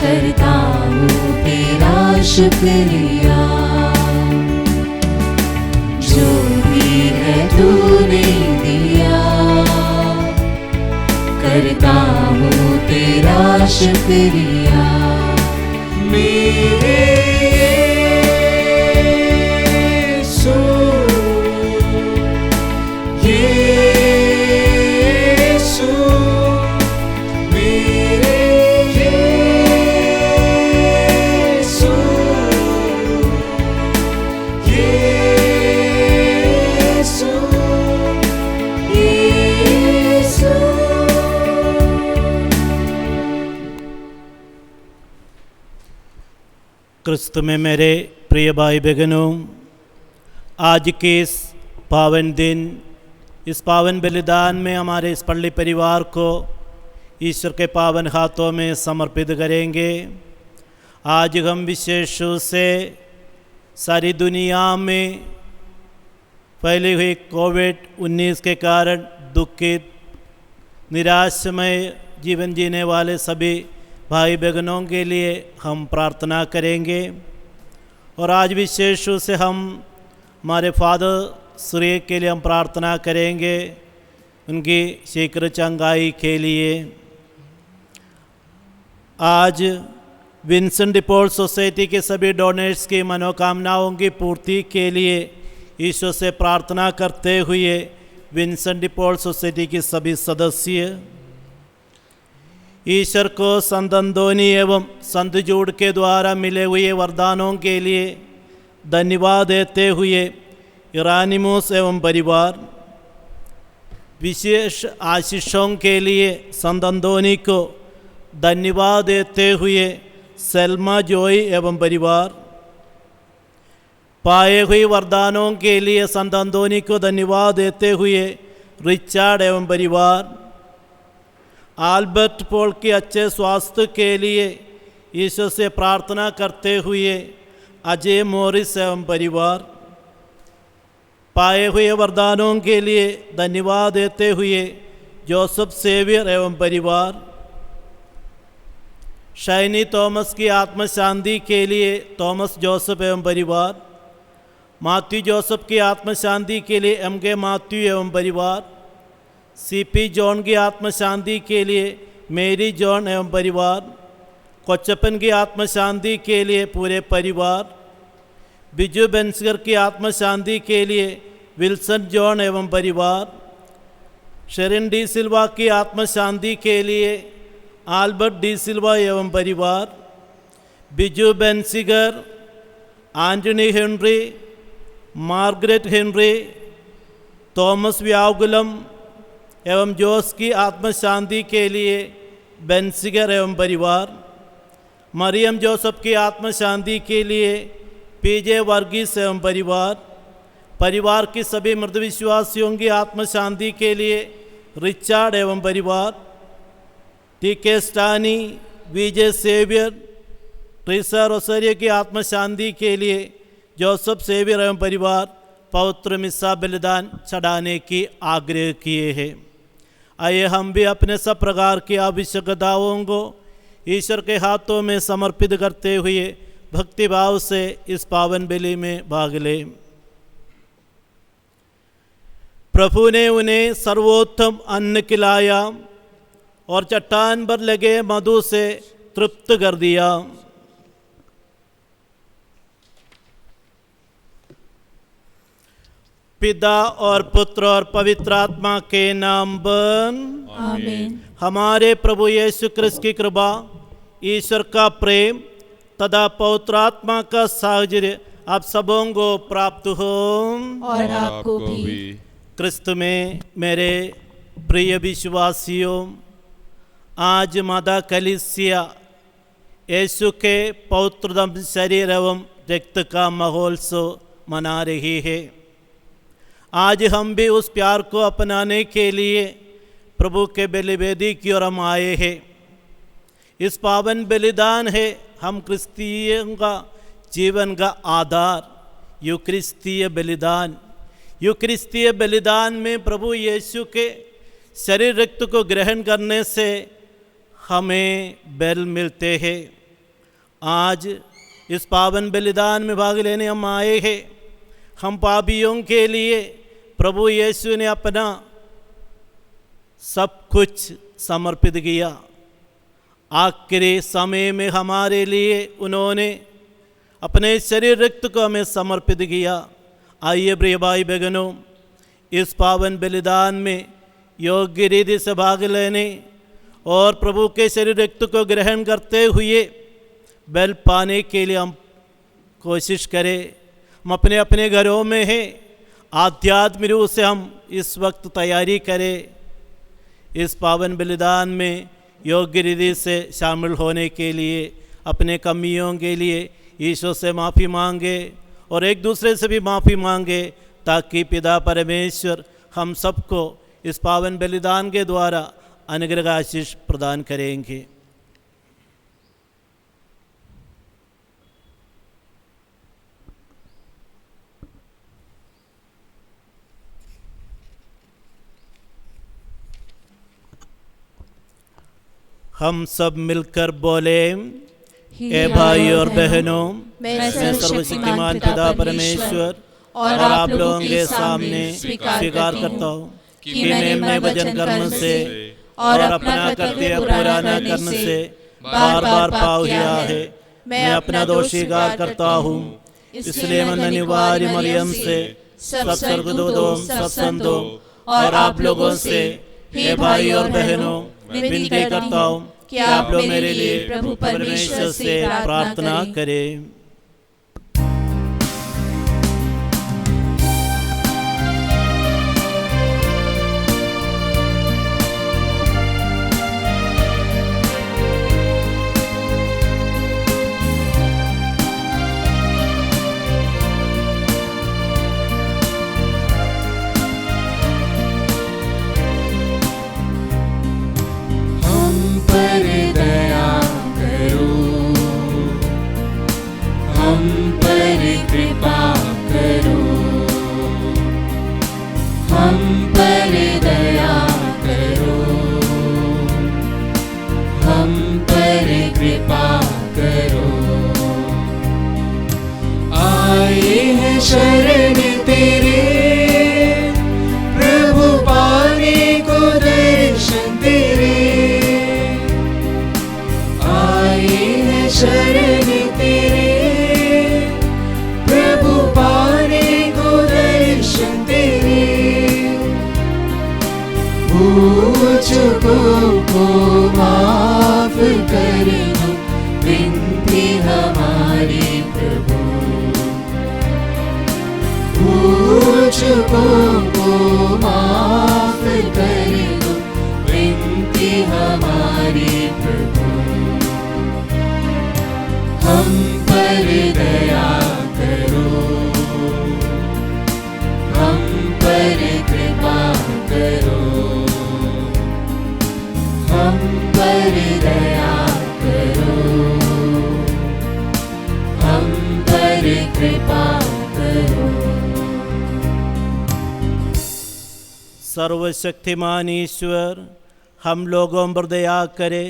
करता हूँ तेरा शुक्रिया। जो भी है तूने दिया, करता हूँ तेरा शुक्रिया। मेरे यीशु, यीशु, मेरे यीशु, यीशु, यीशु। क्रिस्त में मेरे प्रिय भाई बहनों, आज के इस पावन दिन, इस पावन बलिदान में हमारे इस पल्ली परिवार को ईश्वर के पावन हाथों में समर्पित करेंगे। आज हम विशेष रूप से सारी दुनिया में फैली हुई कोविड-19 के कारण दुखित, निराशमय जीवन जीने वाले सभी भाई बहनों के लिए हम प्रार्थना करेंगे। और आज विशेष रूप से हम हमारे फादर सूर्य के लिए हम प्रार्थना करेंगे, उनकी शीघ्र चंगाई के लिए। आज विंसेंट डी पॉल सोसाइटी के सभी डोनेट्स की मनोकामनाओं की पूर्ति के लिए ईश्वर से प्रार्थना करते हुए विंसेंट डी पॉल सोसाइटी के सभी सदस्य ईश्वर को संत अंतोनी एवं संत जूड के द्वारा मिले हुए वरदानों के लिए धन्यवाद देते हुए इरानिमोस एवं परिवार, विशेष आशीषों के लिए संत अंतोनी को धन्यवाद देते हुए सेल्मा जोई एवं परिवार, पाए हुए वरदानों के लिए संत अंतोनी को धन्यवाद देते हुए रिचर्ड एवं परिवार, आल्बर्ट पॉल के अच्छे स्वास्थ्य के लिए ईश्वर से प्रार्थना करते हुए अजय मॉरिस एवं परिवार, पाए हुए वरदानों के लिए धन्यवाद देते हुए जोसेफ सेवियर एवं परिवार, शाइनी थॉमस की आत्म शांति के लिए थॉमस जोसेफ एवं परिवार, माथ्यू जोसेफ की आत्म शांति के लिए एम.के. माथ्यू एवं परिवार, सी.पी. जॉन की आत्म शांति के लिए मेरी जॉन एवं परिवार, कोच्चपन की आत्म शांति के लिए पूरे परिवार, बिजू बेंसगर की आत्म शांति के लिए विल्सन जॉन एवं परिवार, शेरिन डी सिल्वा की आत्म शांति के लिए आल्बर्ट डी सिल्वा एवं परिवार, Biju Bensiger, Antony Henry, Margaret Henry, Thomas Vyakulam एवं जोस की आत्म शांति के लिए बेंसिगर एवं परिवार, मरियम जोसेफ की आत्म शांति के लिए पीजे वर्गीस एवं परिवार, परिवार की सभी मृत विश्वासियों की आत्म शांति के लिए रिचर्ड एवं परिवार, टी.के. स्टानी, विजय सेवियर, ट्रीसा रोसरियो की आत्म शांति के लिए जोसेफ सेवियर एवं परिवार पवित्र मिस्सा बलिदान चढ़ाने की आग्रह किए हैं। आइए हम भी अपने सब प्रकार की आवश्यकताओं को ईश्वर के हाथों में समर्पित करते हुए भक्तिभाव से इस पावन बलि में भाग लें। प्रभु ने उन्हें सर्वोत्तम अन्न खिलाया और चट्टान पर लगे मधु से तृप्त कर दिया। पिता और पुत्र और पवित्र आत्मा के नाम पर आमीन। हमारे प्रभु यीशु क्रिस्त की कृपा, ईश्वर का प्रेम तथा पवित्र आत्मा का साहचर्य आप सबों को प्राप्त हो और आपको भी। क्रिस्त में मेरे प्रिय विश्वासियों, आज माता कलीसिया यीशु के पवित्रतम शरीर एवं रक्त का महोत्सव मना रही है। आज हम भी उस प्यार को अपनाने के लिए प्रभु के बलिवेदी की ओर हम आए हैं। इस पावन बलिदान है हम क्रिस्तियों का जीवन का आधार, यूक्रिस्तीय बलिदान। यूक्रिस्तीय बलिदान में प्रभु यीशु के शरीर रक्त को ग्रहण करने से हमें बल मिलते हैं। आज इस पावन बलिदान में भाग लेने हम आए हैं। हम पापियों के लिए प्रभु यीशु ने अपना सब कुछ समर्पित किया। आखिरी समय में हमारे लिए उन्होंने अपने शरीर रक्त को हमें समर्पित किया। आइए प्रिय भाई बहनों, इस पावन बलिदान में योग्य रीति से भाग लेने और प्रभु के शरीर रक्त को ग्रहण करते हुए बल पाने के लिए हम कोशिश करें। हम अपने अपने घरों में हैं, आध्यात्मिक रूप से हम इस वक्त तैयारी करें। इस पावन बलिदान में योग्य रीति से शामिल होने के लिए अपने कमियों के लिए ईश्वर से माफ़ी मांगे और एक दूसरे से भी माफ़ी मांगे, ताकि पिता परमेश्वर हम सबको इस पावन बलिदान के द्वारा अनुग्रह आशीष प्रदान करेंगे। हम सब मिलकर बोले, ए भाई और बहनों, मैं सर्वशक्तिमान पिता परमेश्वर और आप लोगों के सामने स्वीकार करता हूँ कि मैंने वचन कर्म से और अपना कर्तव्य पूरा न करने से बार बार पाप किया है। मैं अपना दोष स्वीकार करता हूँ। इसलिए मैं अनिवार्य मरियम से, सब स्वर्गदूतों, सब संतों और आप लोगों से, हे भाई और बहनों, विनती करता हूँ कि आप लोग मेरे लिए प्रभु परमेश्वर से प्रार्थना करें। शरण तेरे प्रभु, पाने को दर्शन तेरे आए हैं। शरण तेरे प्रभु, पाने को दर्शन तेरे। भूलों को माफ कर दो, विनती हमारी प्रभु। भूलों को माफ कर दो, विनती हमारी प्रभु। हम पर दया करो, हम पर कृपा करो। हम पर दया करो, हम पर कृपा करो। सर्वशक्तिमान ईश्वर हम लोगों पर दया करे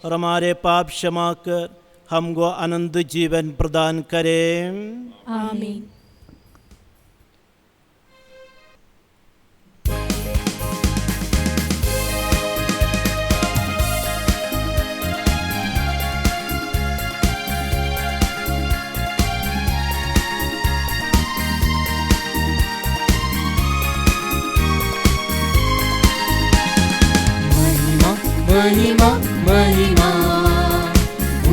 और हमारे पाप क्षमा कर हमको आनंद जीवन प्रदान करें। आमीन। महिमा महिमा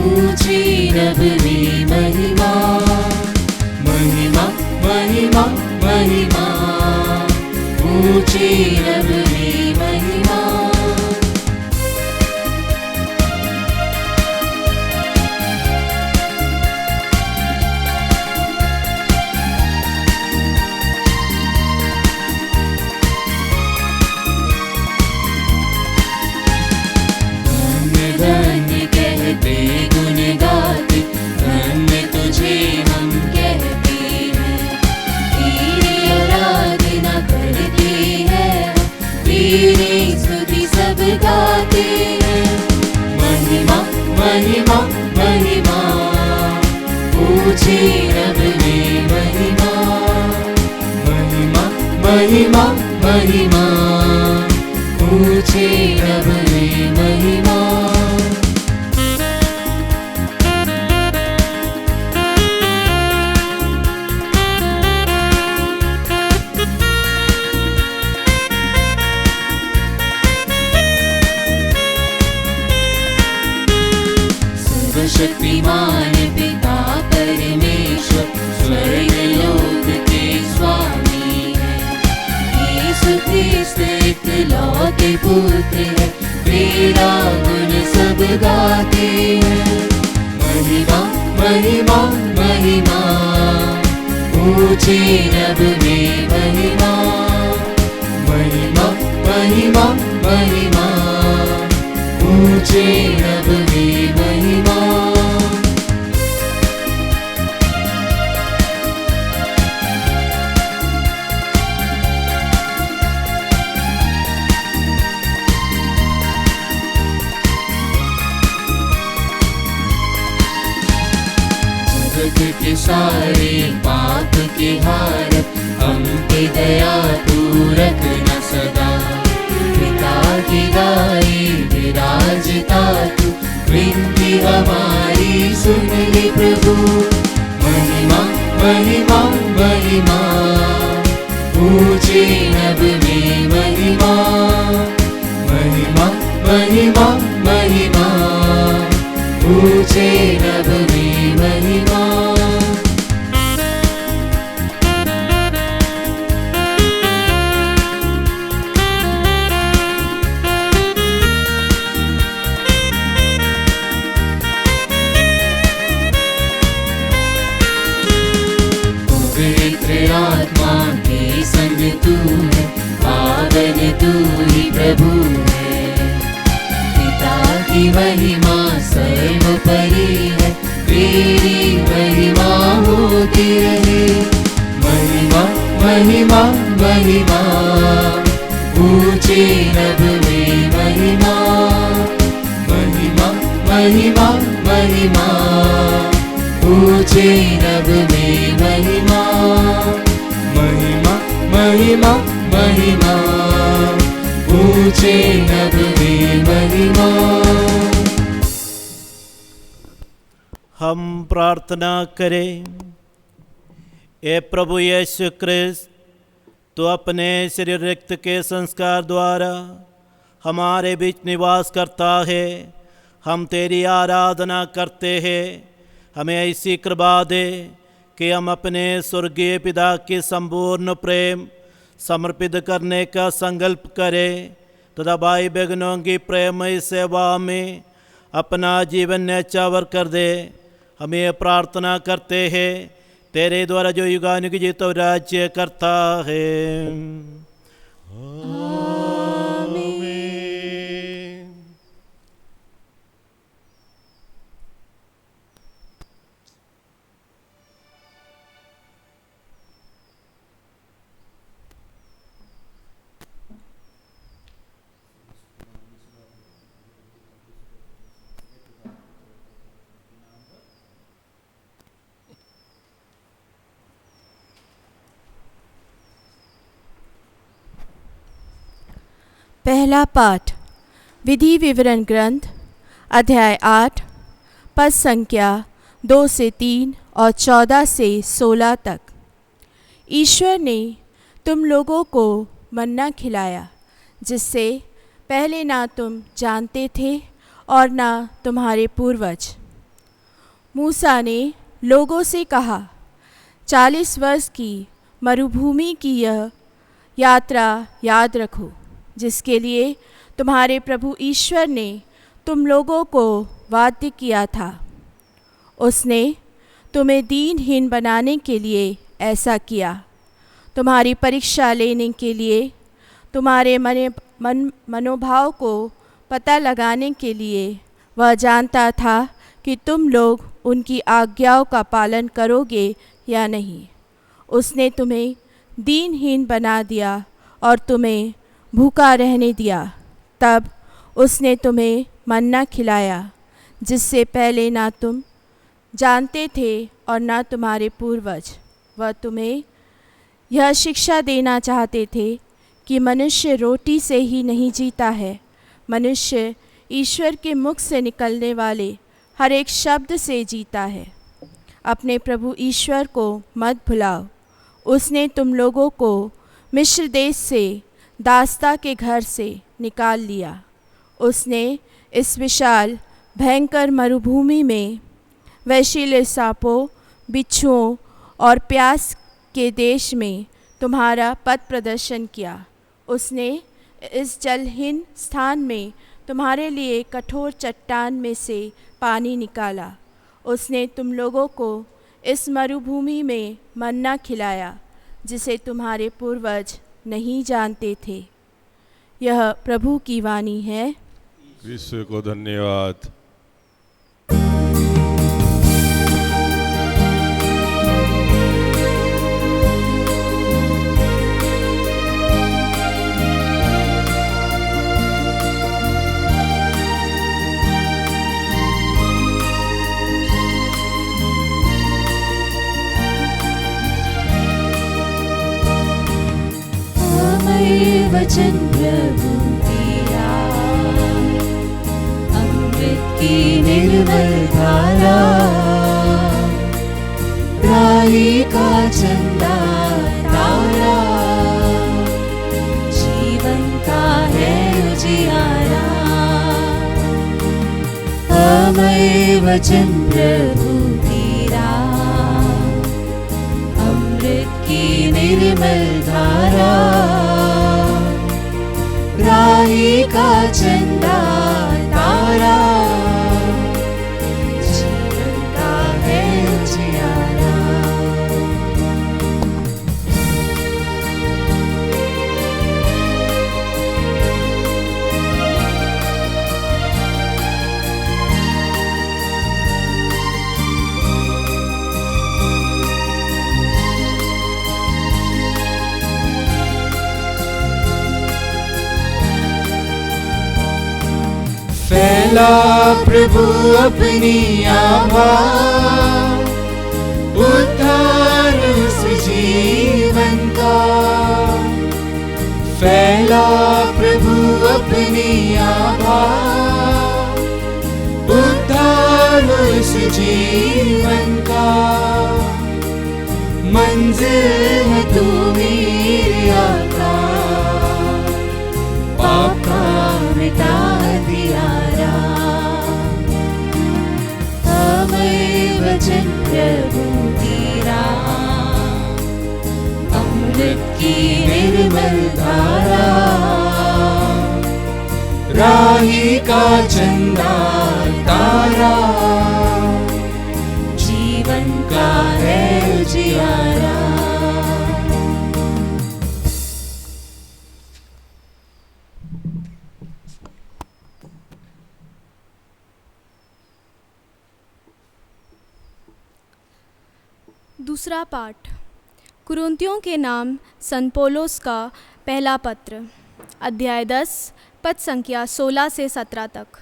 ऊंची रब में महिमा। महिमा महिमा महिमा ऊंची रब में महिमा। गुण गाते धन्य तुझे हम कहते हैं। तेरी आराधना करते हैं, तेरी स्तुति सब गाते हैं। महिमा महिमा महिमा ऊंचे रब में महिमा, महिमा महिमा महिमा, ऊंचे रब में महिमा। सर्वशक्तिमान पिता परमेश्वर स्वर्ग लोक के स्वामी है, यीशु ख्रिस्त इकलौते पुत्र है, तेरा गुण सब गाते हैं। महिमा महिमा महिमा, ऊंचे रब में महिमा, महिमा महिमा महिमा, ऊंचे रब में महिमा। जगत के सारे पाप के हार, हम पे दया तू रखना सदा, पिता की गाई विराजता तू, विनती हमारी सुन ले प्रभु। महिमा महिमा महिमा, ऊंचे रब में महिमा, महिमा महिमा महिमा, ऊंचे रब में महिमा। पवित्र आत्मा के संग तू है, पावन तू ही प्रभु है, पिता की महिमा सर्वोपरि है, तेरी महिमा होती रहे। महिमा महिमा महिमा, ऊंचे रब में महिमा, महिमा महिमा महिमा, ऊंचे रब में महिमा, महिमा महिमा महिमा, ऊंचे रब में महिमा। हम प्रार्थना करें। ए प्रभु यीशु क्रिस्त, तो अपने शरीर रक्त के संस्कार द्वारा हमारे बीच निवास करता है, हम तेरी आराधना करते हैं। हमें ऐसी कृपा दे कि हम अपने स्वर्गीय पिता की संपूर्ण प्रेम समर्पित करने का संकल्प करें तथा भाई बहनों की प्रेममय सेवा में अपना जीवन न्यौछावर कर दे। हम ये प्रार्थना करते हैं तेरे द्वारा जो युगानुग जीत और राज्य करता है। पहला पाठ विधि विवरण ग्रंथ अध्याय 8 पद संख्या 2 से 3 और 14 से 16 तक। ईश्वर ने तुम लोगों को मन्ना खिलाया जिससे पहले ना तुम जानते थे और ना तुम्हारे पूर्वज। मूसा ने लोगों से कहा, 40 वर्ष की मरुभूमि की यह यात्रा याद रखो जिसके लिए तुम्हारे प्रभु ईश्वर ने तुम लोगों को वाध्य किया था। उसने तुम्हें दीनहीन बनाने के लिए ऐसा किया, तुम्हारी परीक्षा लेने के लिए, तुम्हारे मनोभाव को पता लगाने के लिए। वह जानता था कि तुम लोग उनकी आज्ञाओं का पालन करोगे या नहीं। उसने तुम्हें दीनहीन बना दिया और तुम्हें भूखा रहने दिया। तब उसने तुम्हें मन्ना खिलाया जिससे पहले ना तुम जानते थे और न तुम्हारे पूर्वज। वह तुम्हें यह शिक्षा देना चाहते थे कि मनुष्य रोटी से ही नहीं जीता है, मनुष्य ईश्वर के मुख से निकलने वाले हर एक शब्द से जीता है। अपने प्रभु ईश्वर को मत भुलाओ। उसने तुम लोगों को मिस्र देश से, दास्ता के घर से निकाल लिया। उसने इस विशाल भयंकर मरुभूमि में वैशिले सांपों, बिच्छुओं और प्यास के देश में तुम्हारा पथ प्रदर्शन किया। उसने इस जलहीन स्थान में तुम्हारे लिए कठोर चट्टान में से पानी निकाला। उसने तुम लोगों को इस मरुभूमि में मन्ना खिलाया, जिसे तुम्हारे पूर्वज नहीं जानते थे। यह प्रभु की वाणी है। ईश्वर को धन्यवाद। वचन प्रभु तेरा, अमृत की निर्मल धारा, राही का चंदा तारा, जीवन का है उजियारा। अमय वचन प्रभु तेरा, अमृत की निर्मल धारा, राही का चंदा तारा, जीवन का है उजियारा। फैला प्रभु अपनी आभा, उद्धार उस जीवन का। फैला प्रभु अपनी आभा, उद्धार उस जीवन का। मंजिल है तू मेरी आका, पाप का मिटा दिया। अमय वचन प्रभु तेरा, अमृत की निर्मल धारा, राही का चंदा तारा, जीवन का है उजियारा। दूसरा पाठ। कुरिन्थियों के नाम संत पौलुस का पहला पत्र, अध्याय 10, पद संख्या 16 से 17 तक।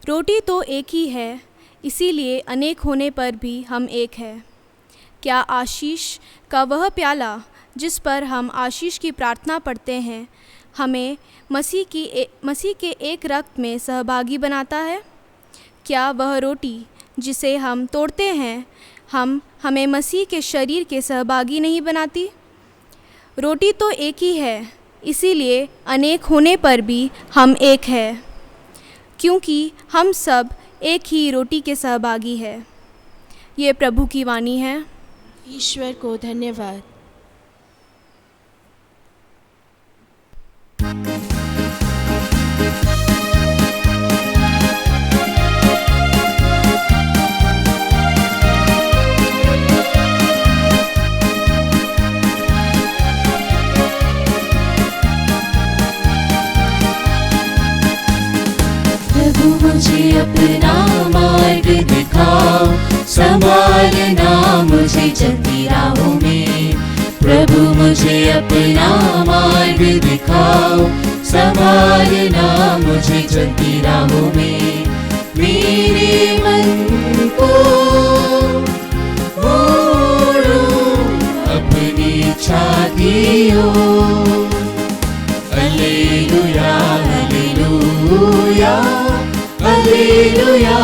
रोटी तो एक ही है, इसीलिए अनेक होने पर भी हम एक है। क्या आशीष का वह प्याला जिस पर हम आशीष की प्रार्थना पढ़ते हैं, हमें मसीह के एक रक्त में सहभागी बनाता है? क्या वह रोटी जिसे हम तोड़ते हैं हमें मसीह के शरीर के सहभागी नहीं बनाती? रोटी तो एक ही है, इसीलिए अनेक होने पर भी हम एक है, क्योंकि हम सब एक ही रोटी के सहभागी हैं। ये प्रभु की वाणी है। ईश्वर को धन्यवाद। मुझे अपना मार्ग दिखाओ, संभालना मुझे चलती राहों में। प्रभु मुझे अपना मार्ग दिखाओ, संभालना मुझे चलती राहों में। मेरे मन को सियोन। हालेलुया हालेलुया हालेलुया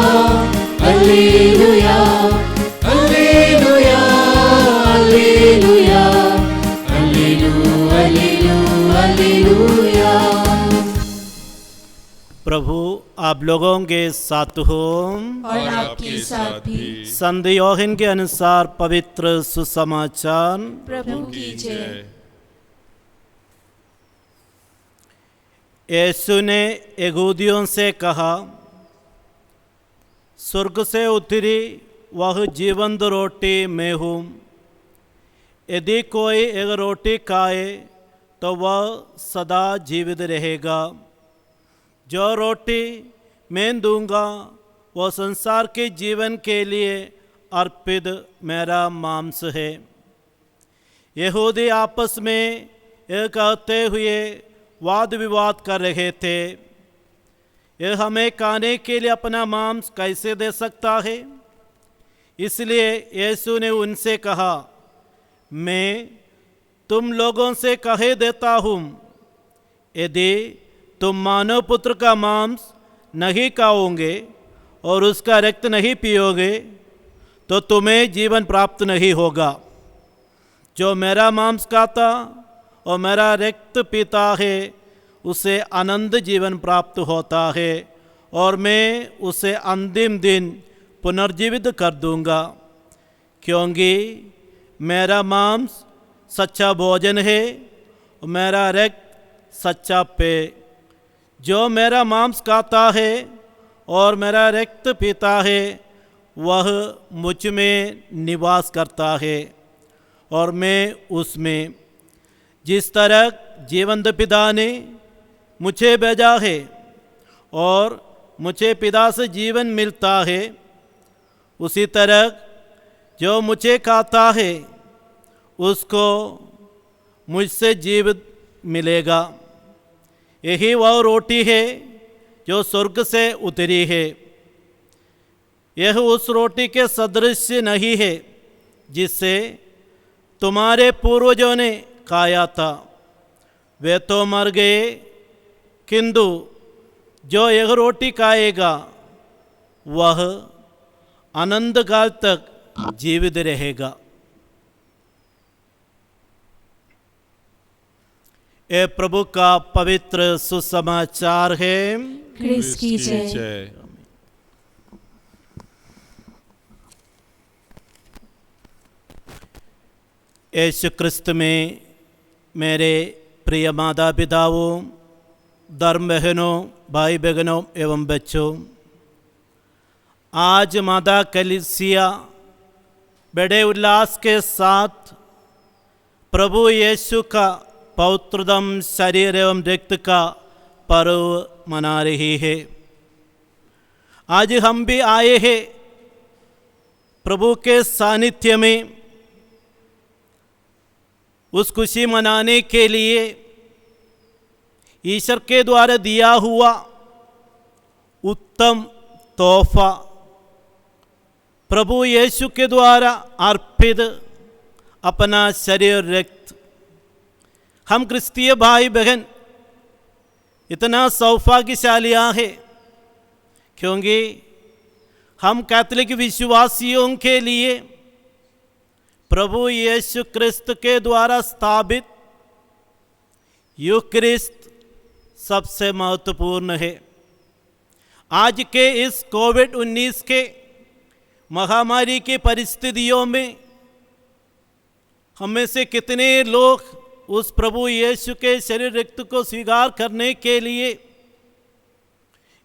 हालेलुया हालेलुया हालेलुया हालेलुया हालेलुया। प्रभु आप लोगों के साथ हो और आपके साथ भी। संत योहन के अनुसार पवित्र सुसमाचार। प्रभु की जय। यीशु ने यहूदियों से कहा, स्वर्ग से उतरी वह जीवंत रोटी मैं हूँ। यदि कोई एक रोटी खाए तो वह सदा जीवित रहेगा। जो रोटी मैं दूंगा वह संसार के जीवन के लिए अर्पित मेरा मांस है। यहूदी आपस में यह कहते हुए वाद विवाद कर रहे थे, यह हमें खाने के लिए अपना मांस कैसे दे सकता है। इसलिए यीशु ने उनसे कहा, मैं तुम लोगों से कहे देता हूँ, यदि तुम मानव पुत्र का मांस नहीं खाओगे और उसका रक्त नहीं पियोगे तो तुम्हें जीवन प्राप्त नहीं होगा। जो मेरा मांस खाता और मेरा रक्त पीता है उसे अनंत जीवन प्राप्त होता है और मैं उसे अंतिम दिन पुनर्जीवित कर दूंगा। क्योंकि मेरा मांस सच्चा भोजन है और मेरा रक्त सच्चा पेय। जो मेरा मांस खाता है और मेरा रक्त पीता है वह मुझ में निवास करता है और मैं उसमें। जिस तरह जीवंत पिता ने मुझे भेजा है और मुझे पिता से जीवन मिलता है, उसी तरह जो मुझे खाता है उसको मुझसे जीवित मिलेगा। यही वह रोटी है जो स्वर्ग से उतरी है। यह उस रोटी के सदृश नहीं है जिससे तुम्हारे पूर्वजों ने खाया था, वे तो मर गए, किंतु जो यह रोटी खाएगा वह अनंत काल तक जीवित रहेगा। ये प्रभु का पवित्र सुसमाचार है। क्रिस्त की जय। यीशु क्रिस्त में मेरे प्रिय माता पिताओं, धर्म बहनों, भाई बहनों एवं बच्चों, आज माता कलीसिया बड़े उल्लास के साथ प्रभु यीशु का पवित्रतम शरीर एवं रक्त का पर्व मना रही है। आज हम भी आए हैं प्रभु के सानिध्य में उस खुशी मनाने के लिए ईश्वर के द्वारा दिया हुआ उत्तम तोहफा प्रभु यीशु के द्वारा अर्पित अपना शरीर रक्त। हम क्रिस्तीय भाई बहन इतना सौभाग्यशालियाँ हैं क्योंकि हम कैथोलिक विश्वासियों के लिए प्रभु यीशु क्रिस्त के द्वारा स्थापित यूक्रिस्ट सबसे महत्वपूर्ण है। आज के इस कोविड-19 के महामारी की परिस्थितियों में हम में से कितने लोग उस प्रभु यीशु के शरीर रक्त को स्वीकार करने के लिए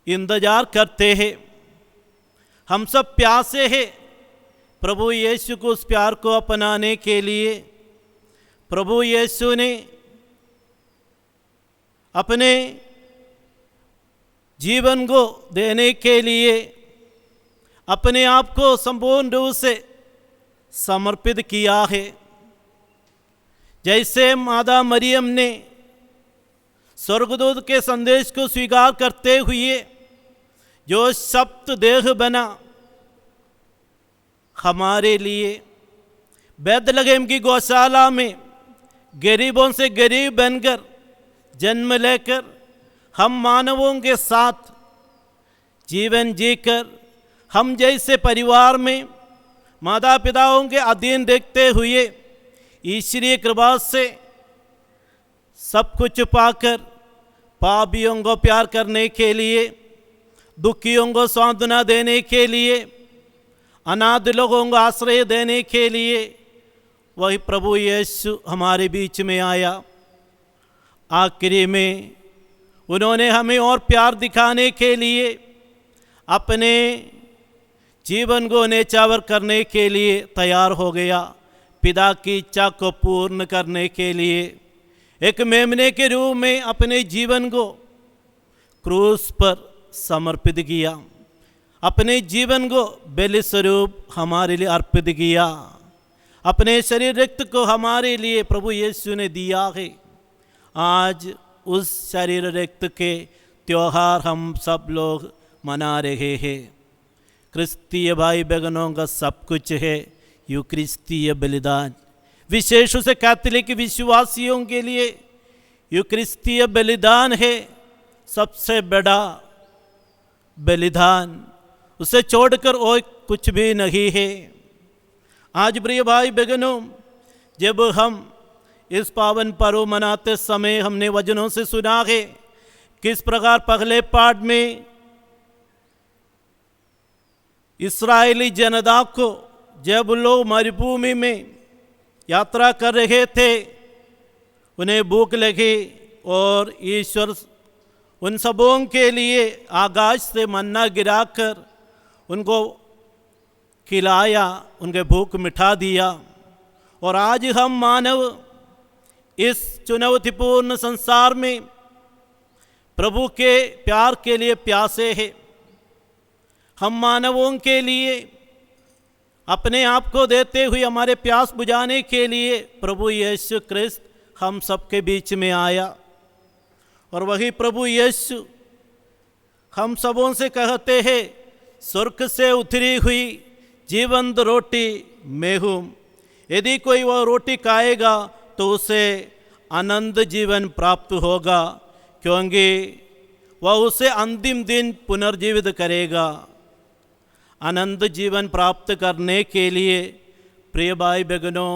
इंतजार करते हैं। हम सब प्यासे हैं प्रभु यीशु को उस प्यार को अपनाने के लिए। प्रभु यीशु ने अपने जीवन को देने के लिए अपने आप को संपूर्ण रूप से समर्पित किया है। जैसे माता मरियम ने स्वर्गदूत के संदेश को स्वीकार करते हुए जो सप्त देह बना हमारे लिए बैतलहम की गौशाला में गरीबों से गरीब बनकर जन्म लेकर हम मानवों के साथ जीवन जीकर हम जैसे परिवार में माता पिताओं के अधीन देखते हुए ईश्वरीय कृपा से सब कुछ पाकर पापियों को प्यार करने के लिए, दुखियों को सांत्वना देने के लिए, अनाथ लोगों को आश्रय देने के लिए वही प्रभु यीशु हमारे बीच में आया। आखिरी में उन्होंने हमें और प्यार दिखाने के लिए अपने जीवन को न्यौछावर करने के लिए तैयार हो गया। पिता की इच्छा को पूर्ण करने के लिए एक मेमने के रूप में अपने जीवन को क्रूस पर समर्पित किया, अपने जीवन को बलि स्वरूप हमारे लिए अर्पित किया, अपने शरीर रक्त को हमारे लिए प्रभु यीशु ने दिया है। आज उस शरीर रक्त के त्योहार हम सब लोग मना रहे हैं। क्रिस्तीय भाई बहनों का सब कुछ है यूक्रिस्तीय बलिदान। विशेष से कैथोलिक विश्वासियों के लिए यूक्रिस्तीय बलिदान है सबसे बड़ा बलिदान, उसे छोड़कर और कुछ भी नहीं है। आज प्रिय भाई बहनों, जब हम इस पावन पर्व मनाते समय हमने वचनों से सुना है किस प्रकार पहले पाठ में इस्राएली जनता को जब लोग मरुभूमि में यात्रा कर रहे थे, उन्हें भूख लगी और ईश्वर उन सबों के लिए आकाश से मन्ना गिराकर उनको खिलाया, उनके भूख मिटा दिया। और आज हम मानव इस चुनौतीपूर्ण संसार में प्रभु के प्यार के लिए प्यासे हैं। हम मानवों के लिए अपने आप को देते हुए हमारे प्यास बुझाने के लिए प्रभु यीशु क्रिस्त हम सबके बीच में आया। और वही प्रभु यीशु हम सबों से कहते हैं, स्वर्ग से उतरी हुई जीवंत रोटी मैं हूँ, यदि कोई वह रोटी खाएगा तो उसे अनंत जीवन प्राप्त होगा, क्योंकि वह उसे अंतिम दिन पुनर्जीवित करेगा। अनंत जीवन प्राप्त करने के लिए प्रिय भाई बहनों,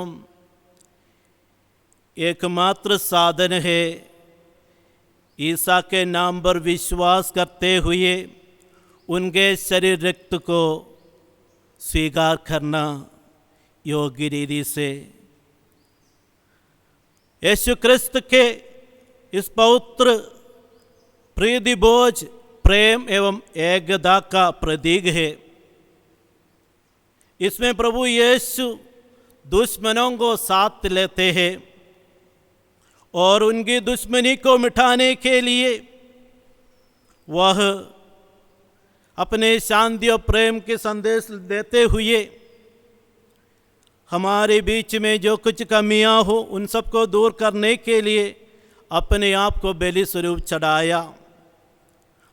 एकमात्र साधन है ईसा के नाम पर विश्वास करते हुए उनके शरीर रक्त को स्वीकार करना योग्य रीति से। यीशु क्रिस्त के इस पवित्र प्रीति भोज प्रेम एवं एकता का प्रतीक है। इसमें प्रभु यीशु दुश्मनों को साथ लेते हैं और उनकी दुश्मनी को मिटाने के लिए वह अपने शांति और प्रेम के संदेश देते हुए हमारे बीच में जो कुछ कमियां हो उन सबको दूर करने के लिए अपने आप को बलि स्वरूप चढ़ाया।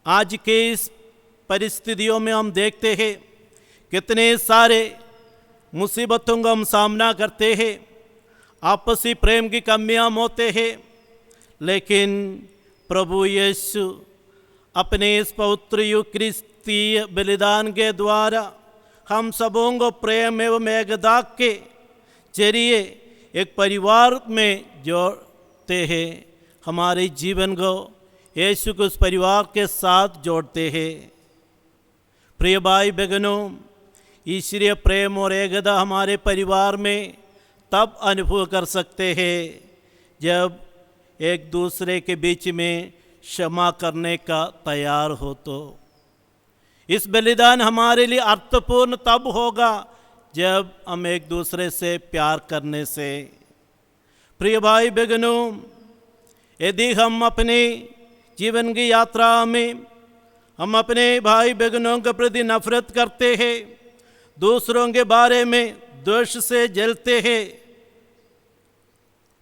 आज के इस परिस्थितियों में हम देखते हैं कितने सारे मुसीबतों का हम सामना करते हैं, आपसी प्रेम की कमियां होते हैं, लेकिन प्रभु यीशु अपने इस पवित्र यूक्रिस्तीय बलिदान के द्वारा हम सबों को प्रेम एवं एकता के जरिए एक परिवार में जोड़ते हैं। हमारे जीवन को यीशु को उस परिवार के साथ जोड़ते हैं। प्रिय भाई बहनों, ईश्वरीय प्रेम और एकता हमारे परिवार में तब अनुभव कर सकते हैं जब एक दूसरे के बीच में क्षमा करने का तैयार हो। तो इस बलिदान हमारे लिए अर्थपूर्ण तब होगा जब हम एक दूसरे से प्यार करने से। प्रिय भाई बहनों, यदि हम अपने जीवन की यात्रा में हम अपने भाई बहनों के प्रति नफरत करते हैं, दूसरों के बारे में द्वेष से जलते हैं,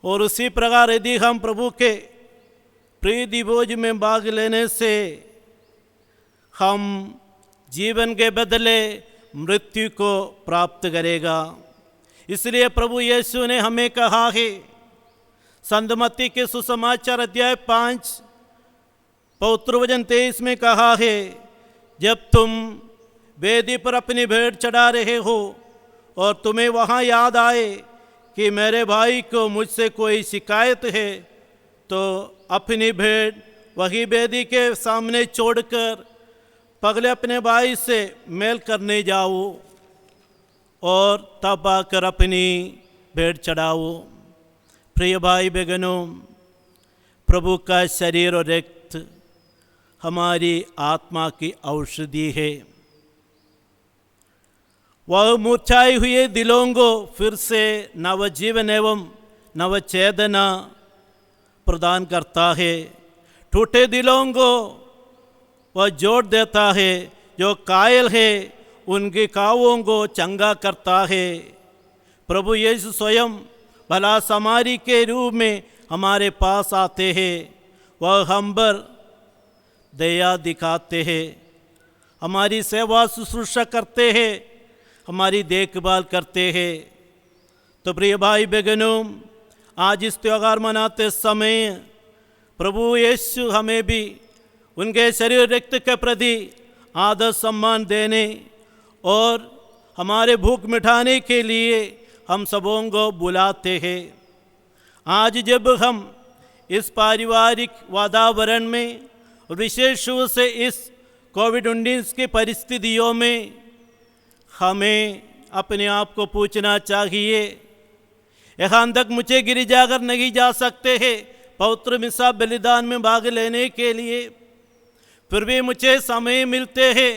और उसी प्रकार यदि हम प्रभु के प्रीति भोज में भाग लेने से हम जीवन के बदले मृत्यु को प्राप्त करेगा। इसलिए प्रभु यीशु ने हमें कहा है, संत मत्ती के सुसमाचार अध्याय 5 पवित्र वचन 23 में कहा है, जब तुम वेदी पर अपनी भेंट चढ़ा रहे हो और तुम्हें वहाँ याद आए कि मेरे भाई को मुझसे कोई शिकायत है, तो अपनी भेंट वही वेदी के सामने छोड़कर पगले अपने भाई से मेल करने जाओ और तब आकर अपनी भेंट चढ़ाओ। प्रिय भाई बहनों, प्रभु का शरीर और रक्त हमारी आत्मा की औषधि है। वह मूर्छाए हुए दिलों को फिर से नवजीवन एवं नवचेतना प्रदान करता है। टूटे दिलों को वह जोड़ देता है, जो कायल है उनके घावों को चंगा करता है। प्रभु यीशु स्वयं भला समारी के रूप में हमारे पास आते हैं। वह हम पर दया दिखाते हैं, हमारी सेवा शुश्रूषा करते हैं, हमारी देखभाल करते हैं। तो प्रिय भाई बहनों, आज इस त्यौहार मनाते समय प्रभु यीशु हमें भी उनके शरीर रक्त के प्रति आदर सम्मान देने और हमारे भूख मिटाने के लिए हम सबों को बुलाते हैं। आज जब हम इस पारिवारिक वातावरण में और विशेष रूप से इस कोविड-19 की परिस्थितियों में हमें अपने आप को पूछना चाहिए, यहाँ तक मुझे गिरजाघर नहीं जा सकते हैं पवित्र मिसा बलिदान में भाग लेने के लिए, फिर भी मुझे समय मिलते हैं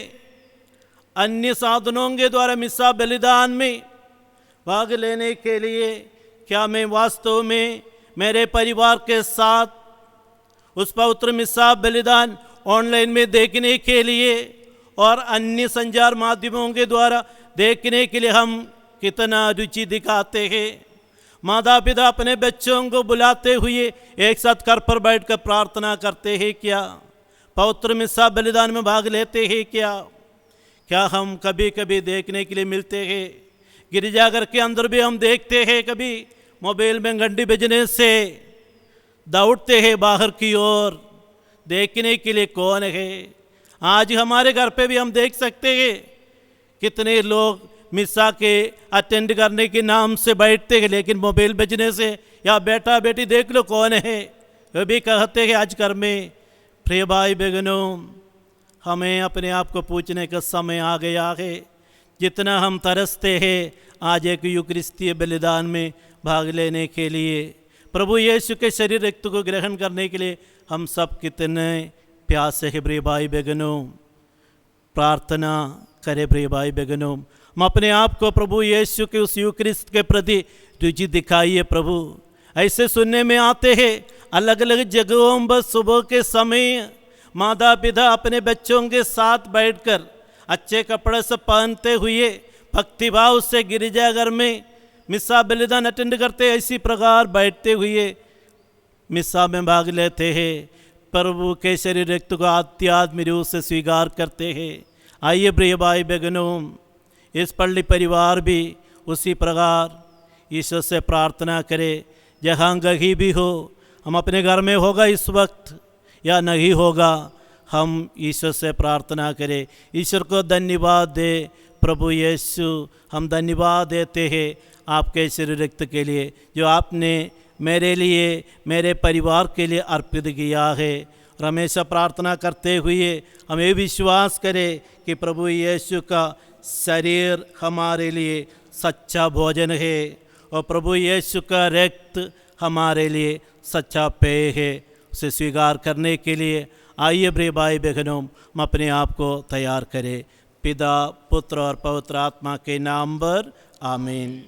अन्य साधनों के द्वारा मिसा बलिदान में भाग लेने के लिए। क्या मैं वास्तव में मेरे परिवार के साथ उस पवित्र मिसा बलिदान ऑनलाइन में देखने के लिए और अन्य संचार माध्यमों के द्वारा देखने के लिए हम कितना रुचि दिखाते हैं? माता पिता अपने बच्चों को बुलाते हुए एक साथ घर पर बैठकर प्रार्थना करते हैं क्या? पवित्र मिसा बलिदान में भाग लेते हैं क्या? क्या हम कभी कभी देखने के लिए मिलते हैं? गिरजाघर के अंदर भी हम देखते हैं, कभी मोबाइल में घंटी बजने से दौड़ते हैं बाहर की ओर देखने के लिए कौन है। आज हमारे घर पे भी हम देख सकते हैं कितने लोग मिसा के अटेंड करने के नाम से बैठते हैं, लेकिन मोबाइल बजने से या बेटा बेटी देख लो कौन है वे भी कहते हैं आज घर में। प्रिय भाई बहनों, हमें अपने आप को पूछने का समय आ गया है। जितना हम तरसते हैं आज एक यूकरिस्तीय बलिदान में भाग लेने के लिए, प्रभु यीशु के शरीर रक्त को ग्रहण करने के लिए हम सब कितने प्यासे हैं। प्रिय भाई बहनों, प्रार्थना करें। प्रिय भाई बहनों, हम अपने आप को प्रभु यीशु के उस यूक्रिस्ट के प्रति रुचि दिखाइए। प्रभु ऐसे सुनने में आते हैं अलग अलग जगहों पर सुबह के समय माता पिता अपने बच्चों के साथ बैठकर अच्छे कपड़े से पहनते हुए भक्तिभाव से गिरजाघर में मिसा बलिदान अटेंड करते, इसी प्रकार बैठते हुए मिसा में भाग लेते हैं। प्रभु के शरीर रक्त को आध्यात्मिक रूप से स्वीकार करते हैं। आइए प्रिय भाई बहनों, इस पल्ली परिवार भी उसी प्रकार ईश्वर से प्रार्थना करे। जहाँ कहीं भी हो, हम अपने घर में होगा इस वक्त या नहीं होगा, हम ईश्वर से प्रार्थना करें, ईश्वर को धन्यवाद दे। प्रभु यीशु, हम धन्यवाद देते हैं आपके शरीर रक्त के लिए जो आपने मेरे लिए, मेरे परिवार के लिए अर्पित किया है। और हमेशा प्रार्थना करते हुए हमें विश्वास करें कि प्रभु यीशु का शरीर हमारे लिए सच्चा भोजन है और प्रभु यीशु का रक्त हमारे लिए सच्चा पेय है। उसे स्वीकार करने के लिए आइए प्रिय भाई बहनों, हम अपने आप को तैयार करें। पिता, पुत्र और पवित्र आत्मा के नाम पर आमीन।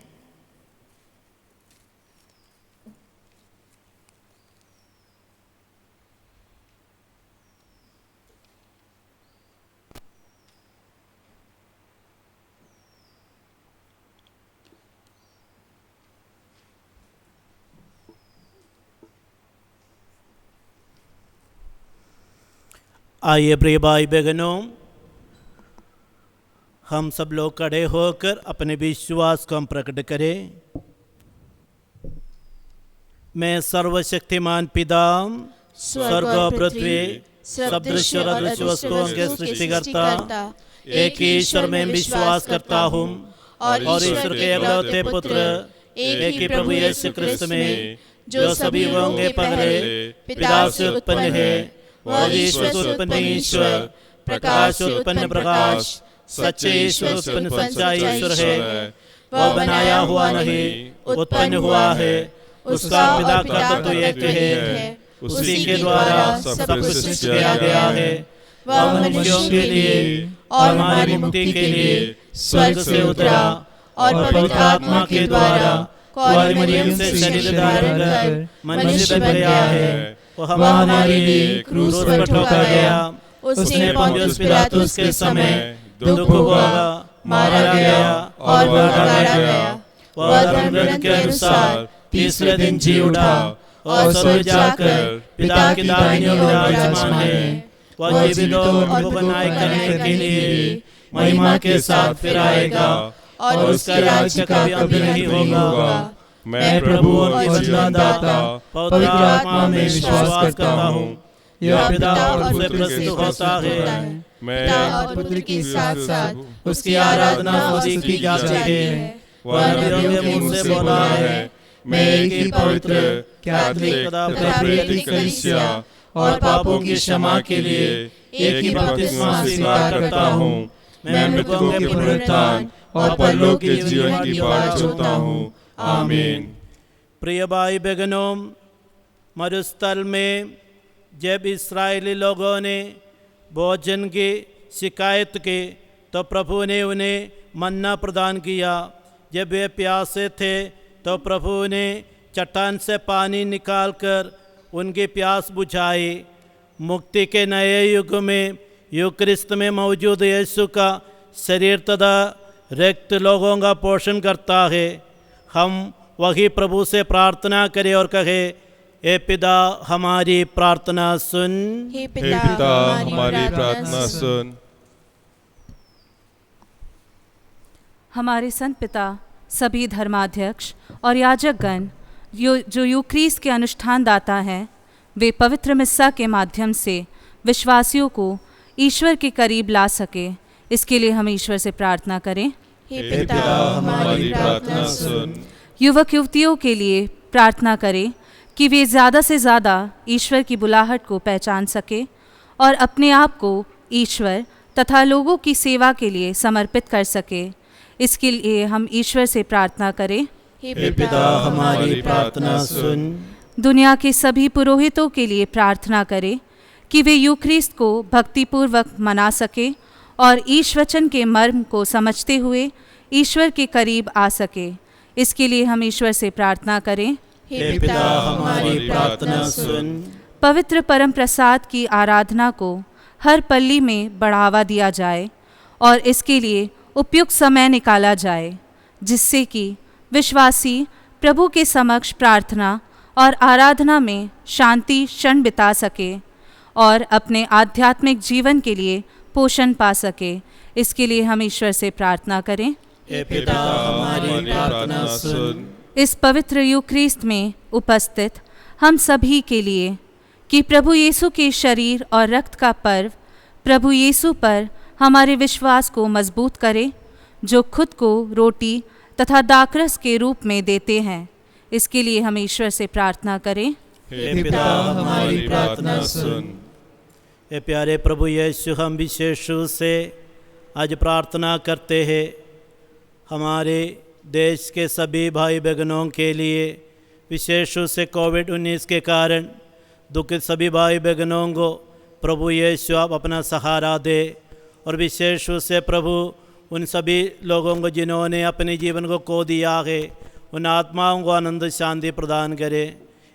आइए प्रिय भाई बहनों, हम सब लोग खड़े होकर अपने विश्वास को हम प्रकट करें। मैं सर्वशक्तिमान पिता, स्वर्ग और पृथ्वी, सब दृश्य और अदृश्य वस्तुओं के सृष्टिकर्ता एक ही ईश्वर में विश्वास करता हूँ और ईश्वर के एकलौते पुत्र एक ही प्रभु यीशु क्रिस्त में, जो सभी युगों के पहले पिता से उत्पन्न है, वह ईश्वर से उत्पन्न ईश्वर, प्रकाश से उत्पन्न प्रकाश, सच्चे ईश्वर उत्पन्न सच्चा ईश्वर है। वह बनाया हुआ नहीं, उत्पन्न हुआ है। उसका पिता का तत्व एक है, उसी के द्वारा सब कुछ सृष्टि किया गया है। वह मनुष्यों के लिए और हमारी मुक्ति के लिए स्वर्ग से उतरा और पवित्र आत्मा के द्वारा कुंवारी मरियम से शरीर धारण कर मनुष्य बन गया है। वह हमारे लिए क्रूस पर ठोका गया। उसने पंतियुस पिलातुस के समय दुख भोगा, मारा गया और गाड़ा गया। वह धर्मग्रंथ के अनुसार तीसरे दिन जी उठा और स्वर्ग जाकर पिता की दाहिनी ओर विराजमान है। वह जीवितों को बनाए करने के लिए महिमा के साथ फिर आएगा और उसका राज्य कभी अंत नहीं होगा। मैं प्रभु और जीवनदाता पवित्र आत्मा में विश्वास करता हूँ। यह पिता और से प्रस्तुत होता है। पिता और पुत्र के साथ साथ उसकी आराधना उसी की जाती है। वह नबियों के मुंह से बोला है, मैं एक ही पवित्र कैथोलिक प्राकृतिक कलीसिया और पापों की क्षमा के लिए एक ही बपतिस्मा स्वीकार करता हूँ। मैं मृतकों के पुनरुत्थान और परलोक के जीवन की बाट जोहता हूँ। आमीन। प्रिय भाई बहनों, मरुस्थल में जब इस्राएली लोगों ने भोजन की शिकायत की तो प्रभु ने उन्हें मन्ना प्रदान किया। जब वे प्यासे थे तो प्रभु ने चट्टान से पानी निकालकर उनकी प्यास बुझाई। मुक्ति के नए युग में यूक्रिस्त में मौजूद यीशु का शरीर तथा रक्त लोगों का पोषण करता है। हम वही प्रभु से प्रार्थना करें और कहे, हे पिता हमारी प्रार्थना सुन। हे हे पिता हमारी प्रार्थना सुन। हमारे संत पिता, सभी धर्माध्यक्ष और याजकगण जो यूक्रिस्त के अनुष्ठान दाता हैं, वे पवित्र मिस्सा के माध्यम से विश्वासियों को ईश्वर के करीब ला सके, इसके लिए हम ईश्वर से प्रार्थना करें। हे पिता हमारी प्रार्थना सुन। युवक युवतियों के लिए प्रार्थना करें कि वे ज़्यादा से ज़्यादा ईश्वर की बुलाहट को पहचान सके और अपने आप को ईश्वर तथा लोगों की सेवा के लिए समर्पित कर सके। इसके लिए हम ईश्वर से प्रार्थना करें। हे पिता हमारी प्रार्थना सुन। दुनिया के सभी पुरोहितों के लिए प्रार्थना करें कि वे यूक्रिस्त को भक्तिपूर्वक मना सके और ईश वचन के मर्म को समझते हुए ईश्वर के करीब आ सके। इसके लिए हम ईश्वर से प्रार्थना करें। हे पिता हमारी प्रार्थना सुन। पवित्र परम प्रसाद की आराधना को हर पल्ली में बढ़ावा दिया जाए और इसके लिए उपयुक्त समय निकाला जाए, जिससे कि विश्वासी प्रभु के समक्ष प्रार्थना और आराधना में शांति क्षण बिता सके और अपने आध्यात्मिक जीवन के लिए पोषण पा सके। इसके लिए हम ईश्वर से प्रार्थना करें। हे पिता हमारी प्रार्थना सुन। इस पवित्र यूक्रिस्त में उपस्थित हम सभी के लिए कि प्रभु यीशु के शरीर और रक्त का पर्व प्रभु यीशु पर हमारे विश्वास को मजबूत करे, जो खुद को रोटी तथा दाखरस के रूप में देते हैं। इसके लिए हम ईश्वर से प्रार्थना करें। हे पिता हमारी प्रार्थना सुन। हे प्यारे प्रभु यीशु, हम विशेष रूप से आज प्रार्थना करते हैं हमारे देश के सभी भाई बहनों के लिए, विशेष रूप से कोविड-19 के कारण दुखित सभी भाई बहनों को प्रभु यीशु आप अपना सहारा दे। और विशेष रूप से प्रभु उन सभी लोगों को जिन्होंने अपने जीवन को खो दिया है, उन आत्माओं को आनंद शांति प्रदान करे।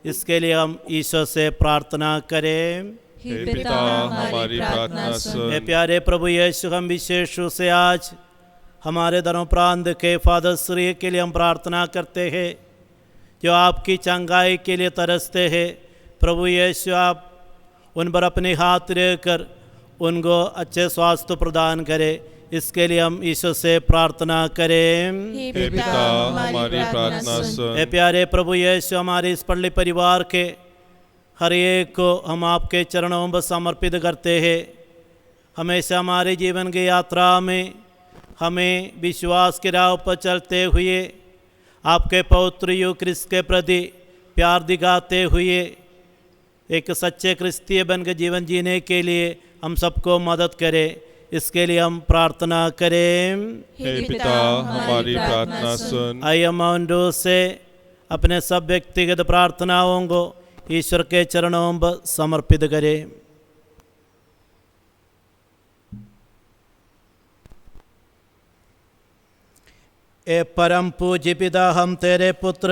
इसके लिए हम ईश्वर से प्रार्थना करें। हे पिता हमारी प्रार्थना सुन। हे प्यारे प्रभु यीशु, हम विशेष रूप से आज हमारे धर्म प्रांत के फादर श्री के लिए हम प्रार्थना करते हैं, जो आपकी चंगाई के लिए तरसते हैं। प्रभु यीशु, आप उन पर अपने हाथ रहकर उनको अच्छे स्वास्थ्य प्रदान करें। इसके लिए हम ईश्वर से प्रार्थना करें। हे हे पिता हमारी प्रार्थना सुन। हे प्यारे प्रभु यीशु, हमारे इस पल्ली परिवार के हर एक को हम आपके चरणों में समर्पित करते हैं। हमेशा हमारे जीवन की यात्रा में हमें विश्वास के राह पर चलते हुए आपके पवित्र यीशु क्रिस्त के प्रति प्यार दिखाते हुए एक सच्चे क्रिस्तीय बन के जीवन जीने के लिए हम सबको मदद करें, इसके लिए हम प्रार्थना करें। हे पिता हमारी प्रार्थना सुन। आइए हम मौन रूप से अपने सब व्यक्तिगत प्रार्थनाओं को ईश्वर के चरणों पर समर्पित करें। ए परम पूज्य पिता, हम तेरे पुत्र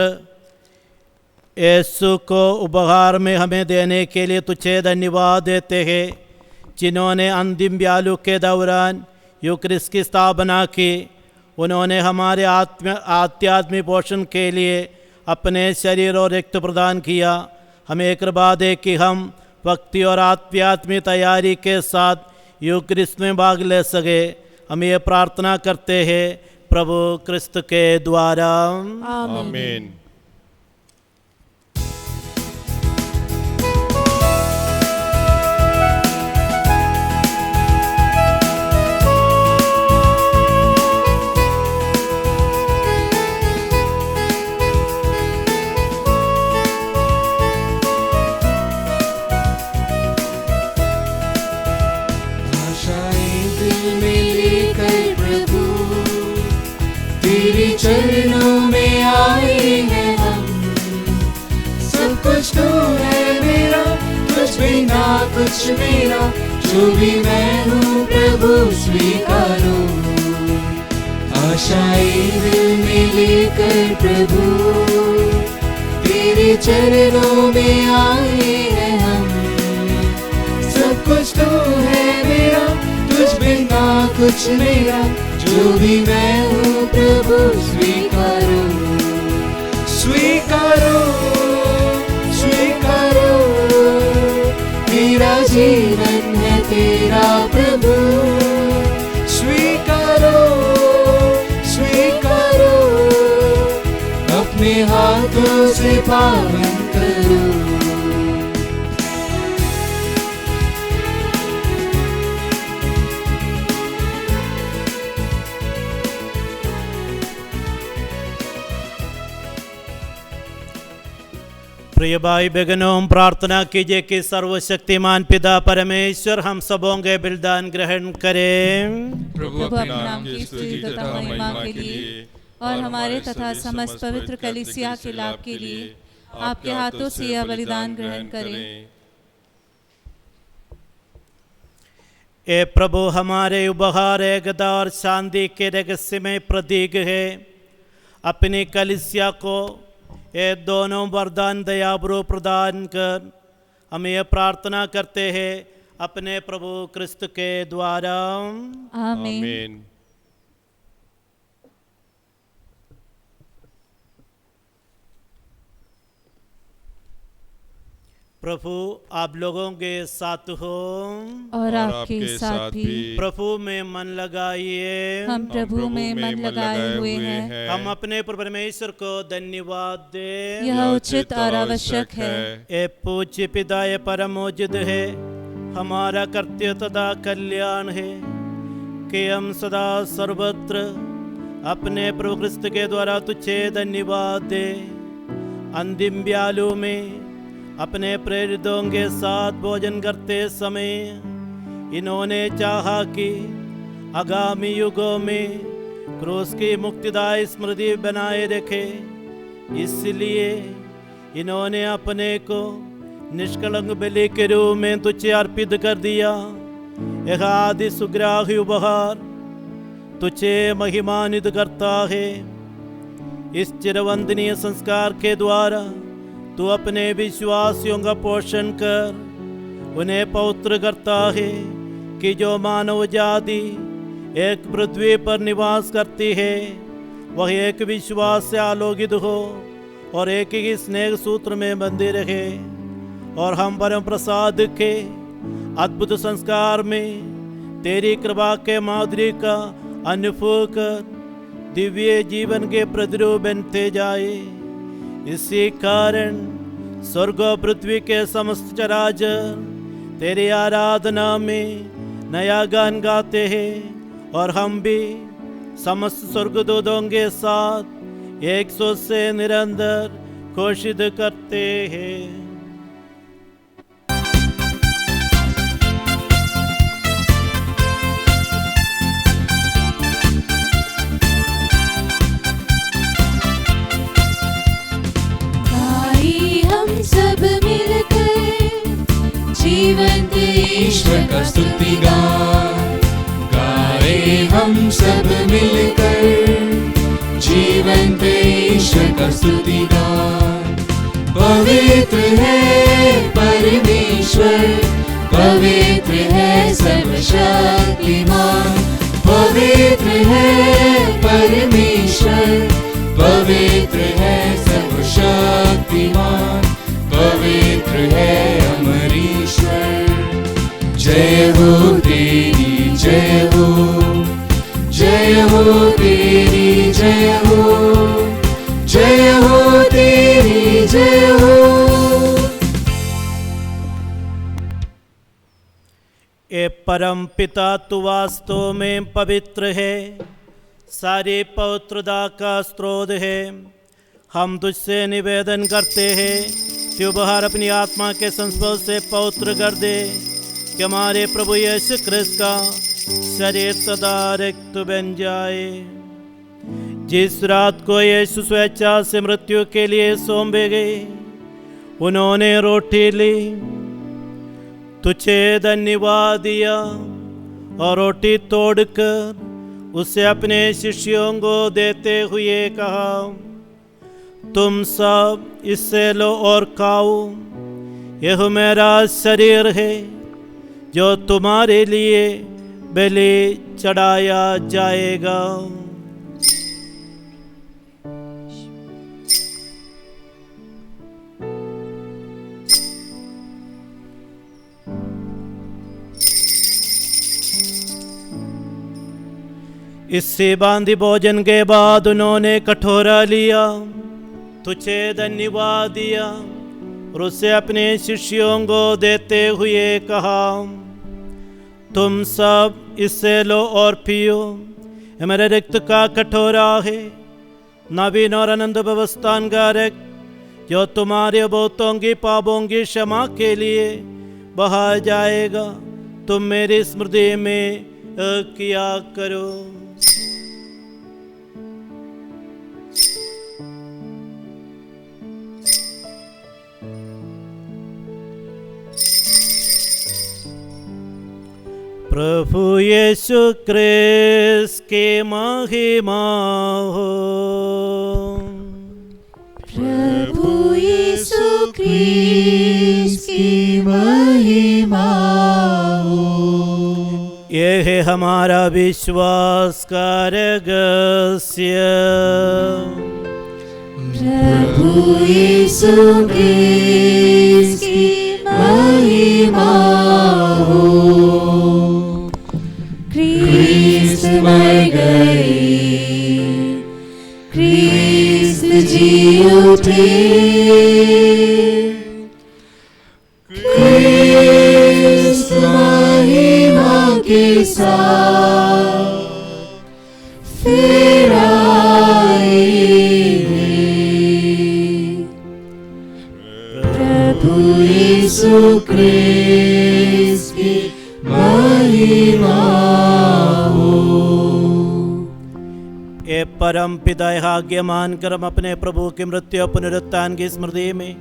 यीशु को उपहार में हमें देने के लिए तुझे धन्यवाद देते हैं, जिन्होंने अंतिम व्यालु के दौरान यूक्रिस्ट की स्थापना की। उन्होंने हमारे आध्यात्मिक पोषण के लिए अपने शरीर और रक्त प्रदान किया। हमें कृपा दे कि हम भक्ति और आध्यात्मिक तैयारी के साथ यूक्रिस्ट में भाग ले सके। हम ये प्रार्थना करते हैं प्रभु क्रिस्त के द्वारा। आमीन। चरणों में आए हैं हम, सब कुछ तो है मेरा, कुछ बिना कुछ मेरा, जो भी मैं हूँ प्रभु स्वीकारो। आशाएं दिल में लेकर प्रभु तेरे चरणों में आए हैं हम, सब कुछ तो है मेरा, कुछ बिना कुछ मेरा, जो भी मैं हूँ प्रभु स्वीकारो। स्वीकारो स्वीकारो, मेरा जीवन है तेरा प्रभु। स्वीकारो स्वीकारो, अपने हाथों से पावन करो। प्रिय भाई बहनों, प्रार्थना कीजिए कि सर्वशक्तिमान पिता परमेश्वर हम सबों के बलिदान ग्रहण करें। प्रभु अपने नाम की स्तुति तथा महिमा के लिए और हमारे तथा समस्त पवित्र कलीसिया के लाभ के लिए आपके हाथों से यह बलिदान ग्रहण करें। ए प्रभु, हमारे उपहार एकता और शांति के रहस्यमय प्रतीक है। अपनी कलीसिया को ये दोनों वरदान दयापूर्वक प्रदान कर हम ये प्रार्थना करते हैं अपने प्रभु क्रिस्त के द्वारा। आमीन। प्रभु आप लोगों के साथ हो और आपके साथ भी। प्रभु में मन लगाइए। हम प्रभु में मन लगाए हुए हैं। हम अपने परमेश्वर को धन्यवाद दें, यह उचित और आवश्यक है। ए पूज्य पिता, ये परम मौजूद है, हमारा कर्तव्य तथा कल्याण है कि हम सदा सर्वत्र अपने प्रभु क्रिस्त के द्वारा तुझे धन्यवाद दें। अंतिम व्यालु में अपने प्रेरितों के साथ भोजन करते समय इन्होंने चाहा कि आगामी युगों में क्रूस की मुक्तिदायी स्मृति बनाए रखे। इसलिए इन्होंने अपने को निष्कलंक बलि के रूप में तुझे अर्पित कर दिया। यह आदि सुग्राही उपहार तुझे महिमान्वित करता है। इस चिरवंदनीय संस्कार के द्वारा तू अपने विश्वासियों का पोषण कर उन्हें पवित्र करता है कि जो मानव जाति एक पृथ्वी पर निवास करती है वह एक विश्वास से आलोकित हो और एक ही स्नेह सूत्र में बंधी रहे। और हम परम प्रसाद के अद्भुत संस्कार में तेरी कृपा के माधुरी का अनुभव कर दिव्य जीवन के प्रतिरूप बनते जाए। इसी कारण स्वर्ग और पृथ्वी के समस्त चराचर तेरी आराधना में नया गान गाते हैं और हम भी समस्त स्वर्गदूतों के साथ एक स्वर से निरंतर घोषित करते हैं। हम सब मिलकर जीवंत ईश्वर का स्तुति गाए। हम सब मिलकर जीवंत ईश्वर का स्तुति गाए। पवित्र है परमेश्वर, पवित्र है सर्वशक्तिमान। पवित्र है परमेश्वर, पवित्र है सर्वशक्तिमान। पवित्र है अमरीश्वर। जय हो तेरी जय हो, जय हो तेरी जय हो, जय हो तेरी जय हो। ए परम पिता, तू वास्तव में पवित्र है, सारी पवित्रता का स्रोत है। हम तुझसे निवेदन करते हैं कि उपहार अपनी आत्मा के संस्पर्श से पवित्र कर दे, कि हमारे प्रभु यीशु ख्रिस्त का शरीर तथा रक्त बन जाए। जिस रात को यीशु स्वेच्छा से मृत्यु के लिए सौंपे गए, उन्होंने रोटी ली, तुझे धन्यवाद दिया और रोटी तोड़कर उसे अपने शिष्यों को देते हुए कहा, तुम सब इससे लो और खाओ, यह मेरा शरीर है जो तुम्हारे लिए बलि चढ़ाया जाएगा। इससे बांधी भोजन के बाद उन्होंने कटोरा लिया, तुझे धन्यवाद दिया और उसे अपने शिष्यों को देते हुए कहा, तुम सब इससे लो और पियो, यह मेरे रक्त का कटोरा है, नवीन और अनंत व्यवस्थान का रक्त, जो तुम्हारे बहुतों की पापों की क्षमा के लिए बहा जाएगा। तुम मेरी स्मृति में किया करो। प्रभु यीशु ख्रिस्त की महिमा हो। प्रभु यीशु ख्रिस्त की महिमा हो। यह है हमारा विश्वास का रहस्य। प्रभु यीशु ख्रिस्त की महिमा हो। ख्रिस्त मर गए, ख्रिस्त जी उठे, ख्रिस्त महिमा के साथ फिर आए। प्रभु यीशु ख्रिस्त की महिमा हो। ये परम पिता आज्ञा मानकर हम अपने प्रभु की मृत्यु और पुनरुत्थान की स्मृति में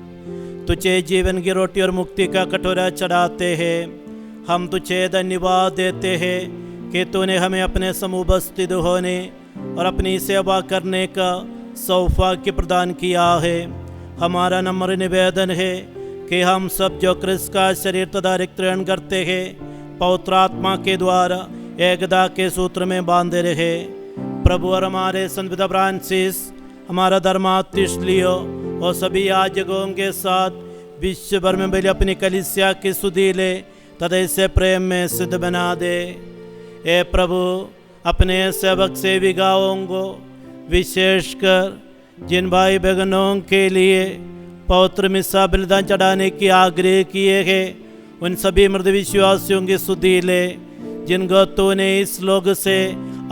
तुझे जीवन की रोटी और मुक्ति का कटोरा चढ़ाते हैं। हम तुझे धन्यवाद देते हैं कि तूने हमें अपने समूह उपस्थित होने और अपनी सेवा करने का सौभाग्य प्रदान किया है। हमारा नम्र निवेदन है कि हम सब जो ख्रिस्त का शरीर तथा रक्त ग्रहण करते हैं, पवित्र आत्मा के द्वारा एकता के सूत्र में बांधे रहे। प्रभु और हमारे संत पिता फ्रांसिस, हमारा धर्माध्यक्ष लियो और सभी याजकों के साथ विश्व भर में बलि अपनी कलीसिया की सुधि ले तथा इसे प्रेम में सिद्ध बना दे। हे प्रभु अपने सेवक सेविकाओं को विशेषकर जिन भाई बहनों के लिए पवित्र मिस्सा बलिदान चढ़ाने की आग्रह किए हैं, उन सभी मृद विश्वासियों की स्तुति ले जिनको तूने इस लोग से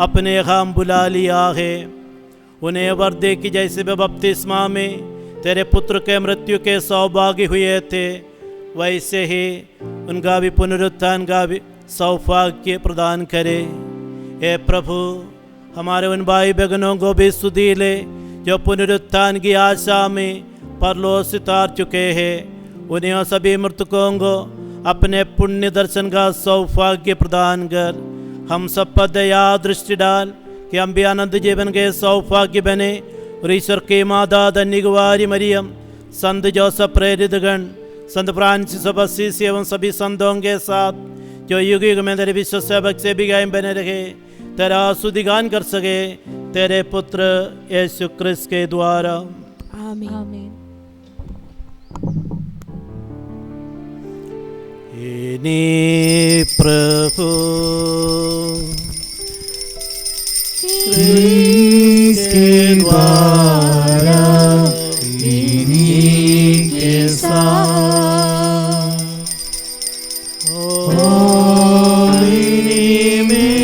अपने यहाँ बुला लिया है। उन्हें वर्दे की जैसे वे बपतिस्मा में तेरे पुत्र के मृत्यु के सौभाग्य हुए थे, वैसे ही उनका भी पुनरुत्थान का भी सौभाग्य प्रदान करे। हे प्रभु हमारे उन भाई बहनों को भी स्तुति ले जो पुनरुत्थान की आशा में परलोक से उतार चुके हैं। उन्हें और सभी मृतकों को अपने पुण्य दर्शन का सौभाग्य प्रदान कर। हम सब पर दया दृष्टि डाल कि हम भी अनंत जीवन के सौभाग्य बने और ईश्वर की माता धन्य कुमारी मरियम, संत जोसेफ प्रेरित गण, संत फ्रांसिस असीसी एवं सभी संतों के साथ जो युग युग में तेरे विश्व सेवक से भी कायम बने रहे, तेरा स्तुतिगान कर सके तेरे पुत्र यीशु क्रिस्त के द्वारा। आमीन। इन्हीं प्रभु क्रिस्त के द्वारा इन्हीं के साथ और इन्हीं में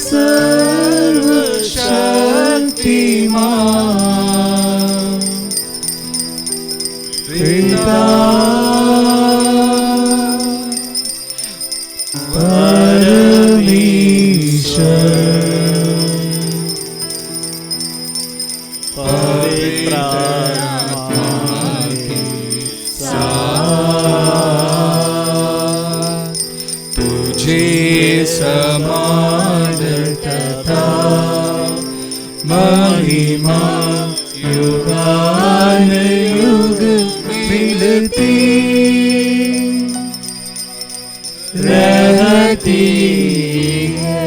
सर्वशक्तिमान पिता पवित्र तुझे समान तथा महिमा युगानुयुग मिलती रहती है।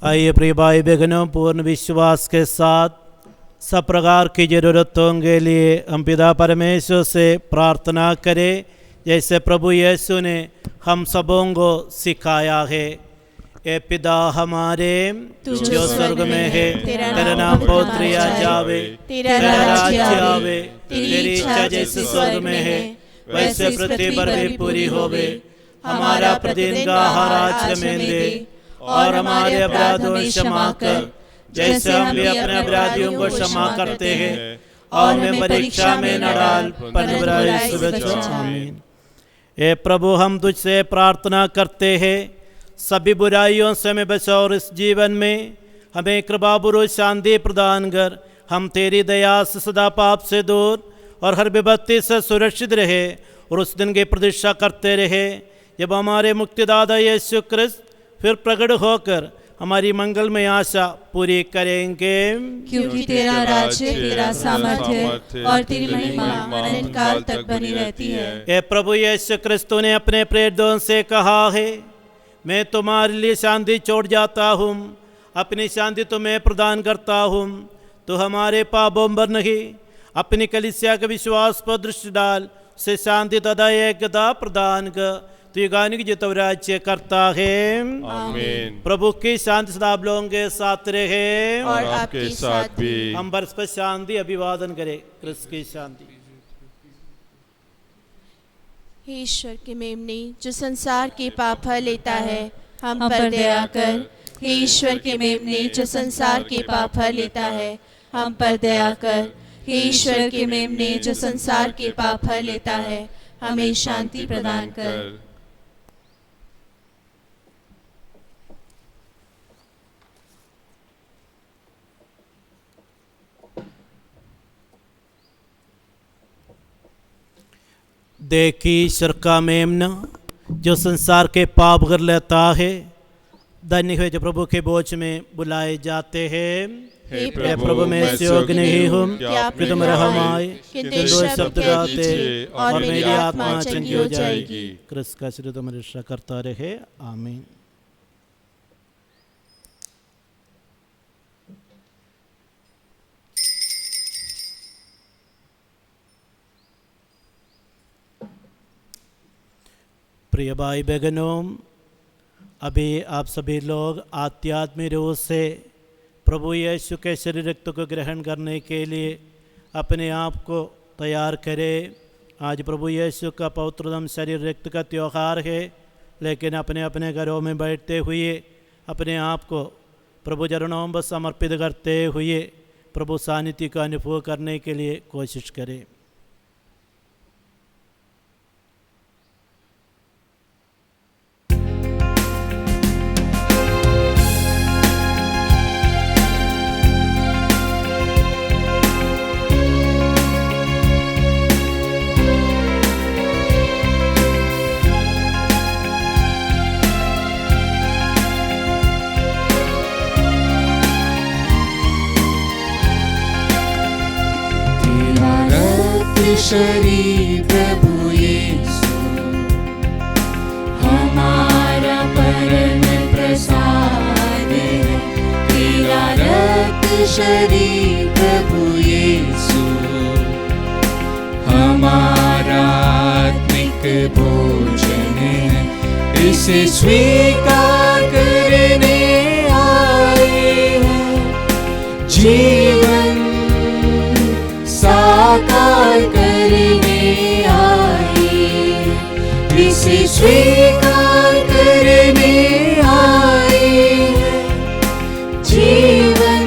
आइए प्रिय भाई बहनों, पूर्ण विश्वास के साथ सब प्रकार की ज़रूरतों के लिए हम पिता परमेश्वर से प्रार्थना करें, जैसे प्रभु यीशु ने हम सबों को सिखाया है। ए पिता हमारे जो स्वर्ग में है, तेरा नाम पवित्र जावे, तेरा राज्य आवे, तेरी इच्छा जैसे स्वर्ग में है वैसे पृथ्वी पर भी पूरी होवे। हमारा प्रतिदिन का आहार आज हमें दे और हमारे अपराधों को क्षमा कर जैसे हम भी अपने अपराधियों को क्षमा करते हैं, और हमें परीक्षा में न डाल पर बुराई से बचा। आमीन। हे प्रभु हम तुझसे प्रार्थना करते हैं, सभी बुराइयों से हमें बचाओ और इस जीवन में हमें कृपा पूर्वक शांति प्रदान कर हम तेरी दया से सदा पाप से दूर और हर विपत्ति से सुरक्षित रहे और उस दिन की प्रतीक्षा करते रहे जब हमारे मुक्तिदाता यीशु क्रिस्त फिर प्रकट होकर हमारी मंगलमय आशा पूरी करेंगे। क्योंकि तेरा राज्य, तेरा सामर्थ्य और तेरी महिमा अनंत काल तक बनी रहती है। हे प्रभु यीशु क्रिस्त ने अपने प्रेरितों से कहा है, मैं तुम्हारे लिए शांति छोड़ जाता हूँ, अपनी शांति तुम्हें प्रदान करता हूँ। तो हमारे पापों पर नहीं अपनी कलीसिया के विश्वास पर दृष्टि डाल, उसे शांति तथा एकता प्रदान कर। तू युगानुयुग जितो राज्य करता है। आमीन। प्रभु की शांति सदा आप लोगों के साथ रहे और आपके साथ भी। हम परस्पर शांति अभिवादन करें। कृष्ण की शांति। हे ईश्वर के मेमने जो संसार के पाप हर लेता है, हम पर दया कर। हे ईश्वर के मेमने जो संसार के पाप हर लेता है, हम पर दया कर। हे ईश्वर के मेमने जो संसार के पाप हर लेता है, हमें शांति प्रदान कर। देखी ईश्वर का मेमना जो संसार के पाप कर लेता है। धन्य हुए जो प्रभु के बोझ में बुलाए जाते हैं। हे प्रभु मैं इस योग्य नहीं हूँ कि तुम रहमाए, किंतु दो शब्द शब्द कह दीजिए गाते और मेरी आत्मा चंगी हो जाएगी। क्रिस्त का श्री तुम्हारी रक्षा करता रहे, आमीन। प्रिय भाई बहनों, अभी आप सभी लोग आध्यात्मिक रूप से प्रभु यीशु के शरीर रक्त को ग्रहण करने के लिए अपने आप को तैयार करें। आज प्रभु यीशु का पवित्रतम शरीर रक्त का त्यौहार है, लेकिन अपने अपने घरों में बैठते हुए अपने आप को प्रभु चरणों में समर्पित करते हुए प्रभु सानिध्य का अनुभव करने के लिए कोशिश करें। शरीर प्रभु यीशु हमारा परम प्रसाद है। तेरा रक्त शरीर प्रभु यीशु हमारा आत्मिक भोजन है। इसे स्वीकार करने आए हैं, जीवन साकार करने आए, इसे स्वीकार करने आए, जीवन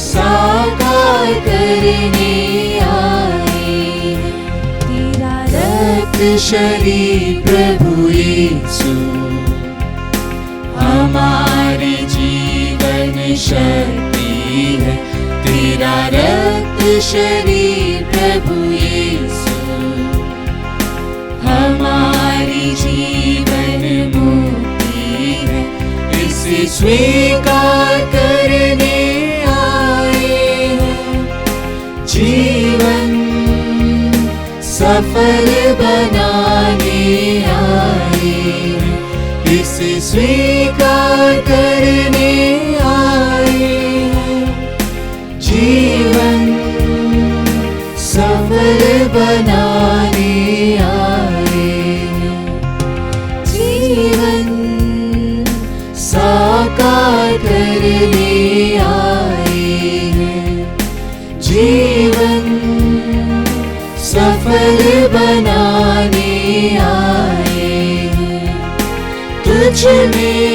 साकार करने आए। तेरा रक्त शरीर प्रभु यीशु हमारी जीवन शक्ति है। तेरा रक्त शरीर प्रभु यीशु हमारी जीवन मुक्ति है। इसे स्वीकार करने आए हैं, जीवन सफल बनाने आए हैं। इसे स्वीकार करने आए हैं, जीवन सफल बनाने आए हैं। जीवन साकार करने आए हैं, जीवन सफल बनाने आए हैं। तुझ में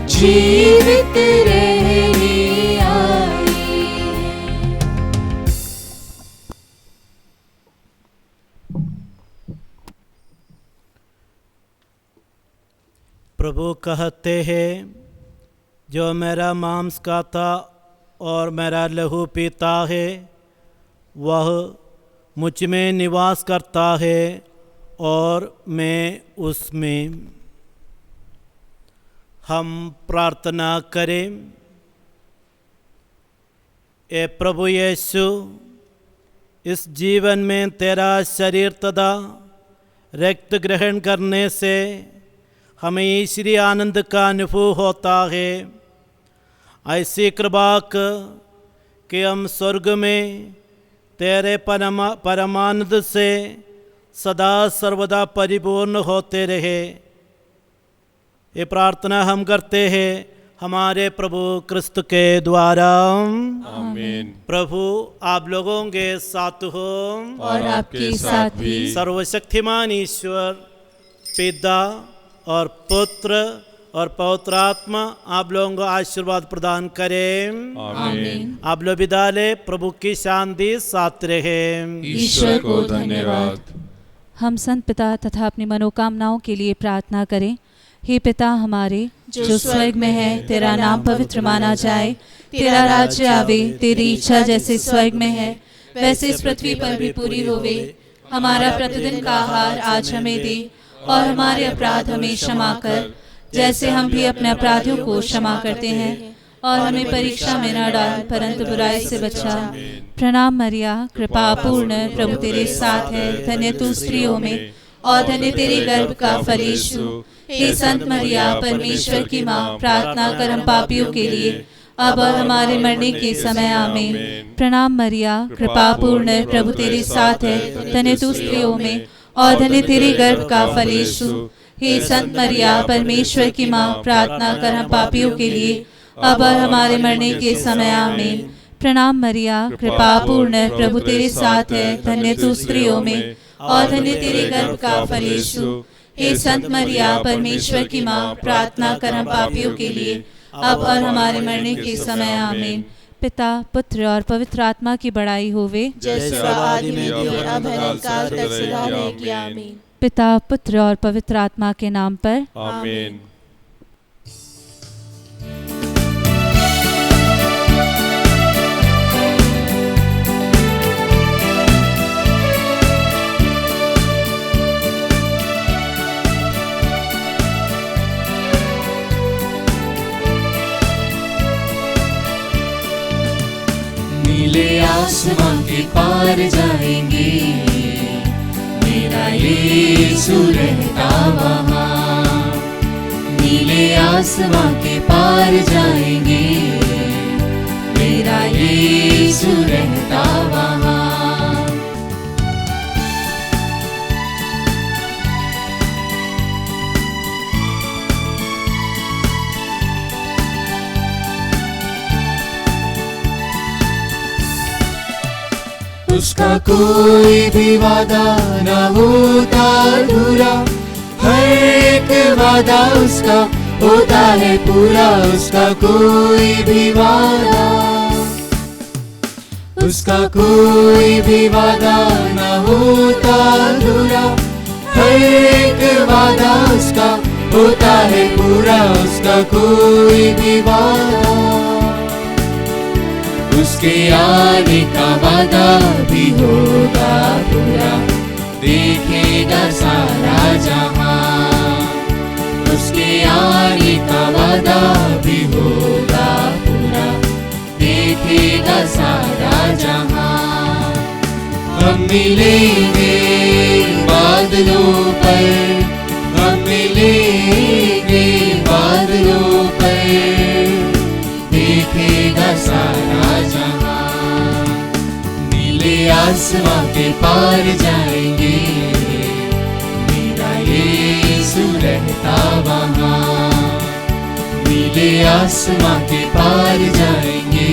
जीवित रहने प्रभु कहते हैं, जो मेरा मांस खाता और मेरा लहू पीता है वह मुझ में निवास करता है और मैं उसमें। हम प्रार्थना करें। ए प्रभु यीशु, इस जीवन में तेरा शरीर तथा रक्त ग्रहण करने से हमें ईश्वरीय आनंद का अनुभव होता है। ऐसी कृपा कि हम स्वर्ग में तेरे परमानंद से सदा सर्वदा परिपूर्ण होते रहे। ये प्रार्थना हम करते हैं हमारे प्रभु क्रिस्त के द्वारा, आमीन। प्रभु आप लोगों के साथ हो और आपके साथ भी। सर्वशक्तिमान ईश्वर पिता और पुत्र और पवित्र आत्मा आप लोगों को आशीर्वाद प्रदान करें, आमीन। आप लोग विदा ले। प्रभु की शांति साथ रहे। ईश्वर को धन्यवाद। हम संत पिता तथा अपनी मनोकामनाओं के लिए प्रार्थना करें। हे पिता हमारे जो स्वर्ग में है, तेरा नाम पवित्र माना जाए, तेरा राज्य आवे, तेरी इच्छा जैसे स्वर्ग में है वैसे इस पृथ्वी पर भी पूरी होवे। हमारा प्रतिदिन का आहार आज हमें दे, और हमारे अपराध हमें क्षमा कर, जैसे हम भी अपने अपराधियों को क्षमा करते हैं। और हमें परीक्षा में न डाल, परंतु बुराई से बचा। प्रणाम मरिया, कृपा पूर्ण, प्रभु तेरे साथ है, धन्य तू स्त्रियों में और धन्य तेरे गर्भ का फल यीशु। हे संत मरिया, परमेश्वर की माँ, प्रार्थना कर हम पापियों के लिए, अब और हमारे मरने के समय, आमीन। प्रणाम मरिया, कृपा पूर्ण, प्रभु तेरे साथ है, धन्य तू स्त्रियों में और धन्य तेरे गर्भ का फल यीशु। हे संत मरिया, परमेश्वर की माँ, प्रार्थना कर हम पापियों के लिए, अब और हमारे मरने के समय, आमीन। प्रणाम मरिया, कृपा पूर्ण, प्रभु तेरे साथ है, धन्य तू स्त्रियों में और धन्य तेरे गर्भ का फल यीशु। हे संत मरिया, परमेश्वर की माँ, प्रार्थना कर हम पापियों के लिए, अब और हमारे मरने के समय, आमीन। पिता, पुत्र और पवित्र आत्मा की बड़ाई होवे, जैसे आदि में थी, अब अनंतकाल तक सदा रहेगी, आमीन। पिता, पुत्र और पवित्र आत्मा के नाम पर, आमीन। नीले आसमां के पार जाएंगे, मेरा यीशु रहता वहाँ। नीले आसमां के पार जाएंगे, मेरा यीशु रहता वहाँ। उसका कोई भी वादा ना होता अधूरा, हर एक वादा उसका होता है पूरा। उसका कोई भी वादा, उसका कोई भी वादा ना होता अधूरा, हर एक वादा उसका होता है पूरा। उसका कोई भी वादा, उसके आने का वादा भी होगा पूरा, देखेगा सारा जहां। उसके आने का वादा भी होगा पूरा, देखेगा सारा जहां। हम मिलेंगे बादलों पर, हम मिलेंगे बादलों पर, देखेगा सारा जहां। नीले आसमां के पार जाएंगे, मेरा यीशु रहता वहाँ। नीले आसमां के पार जाएंगे,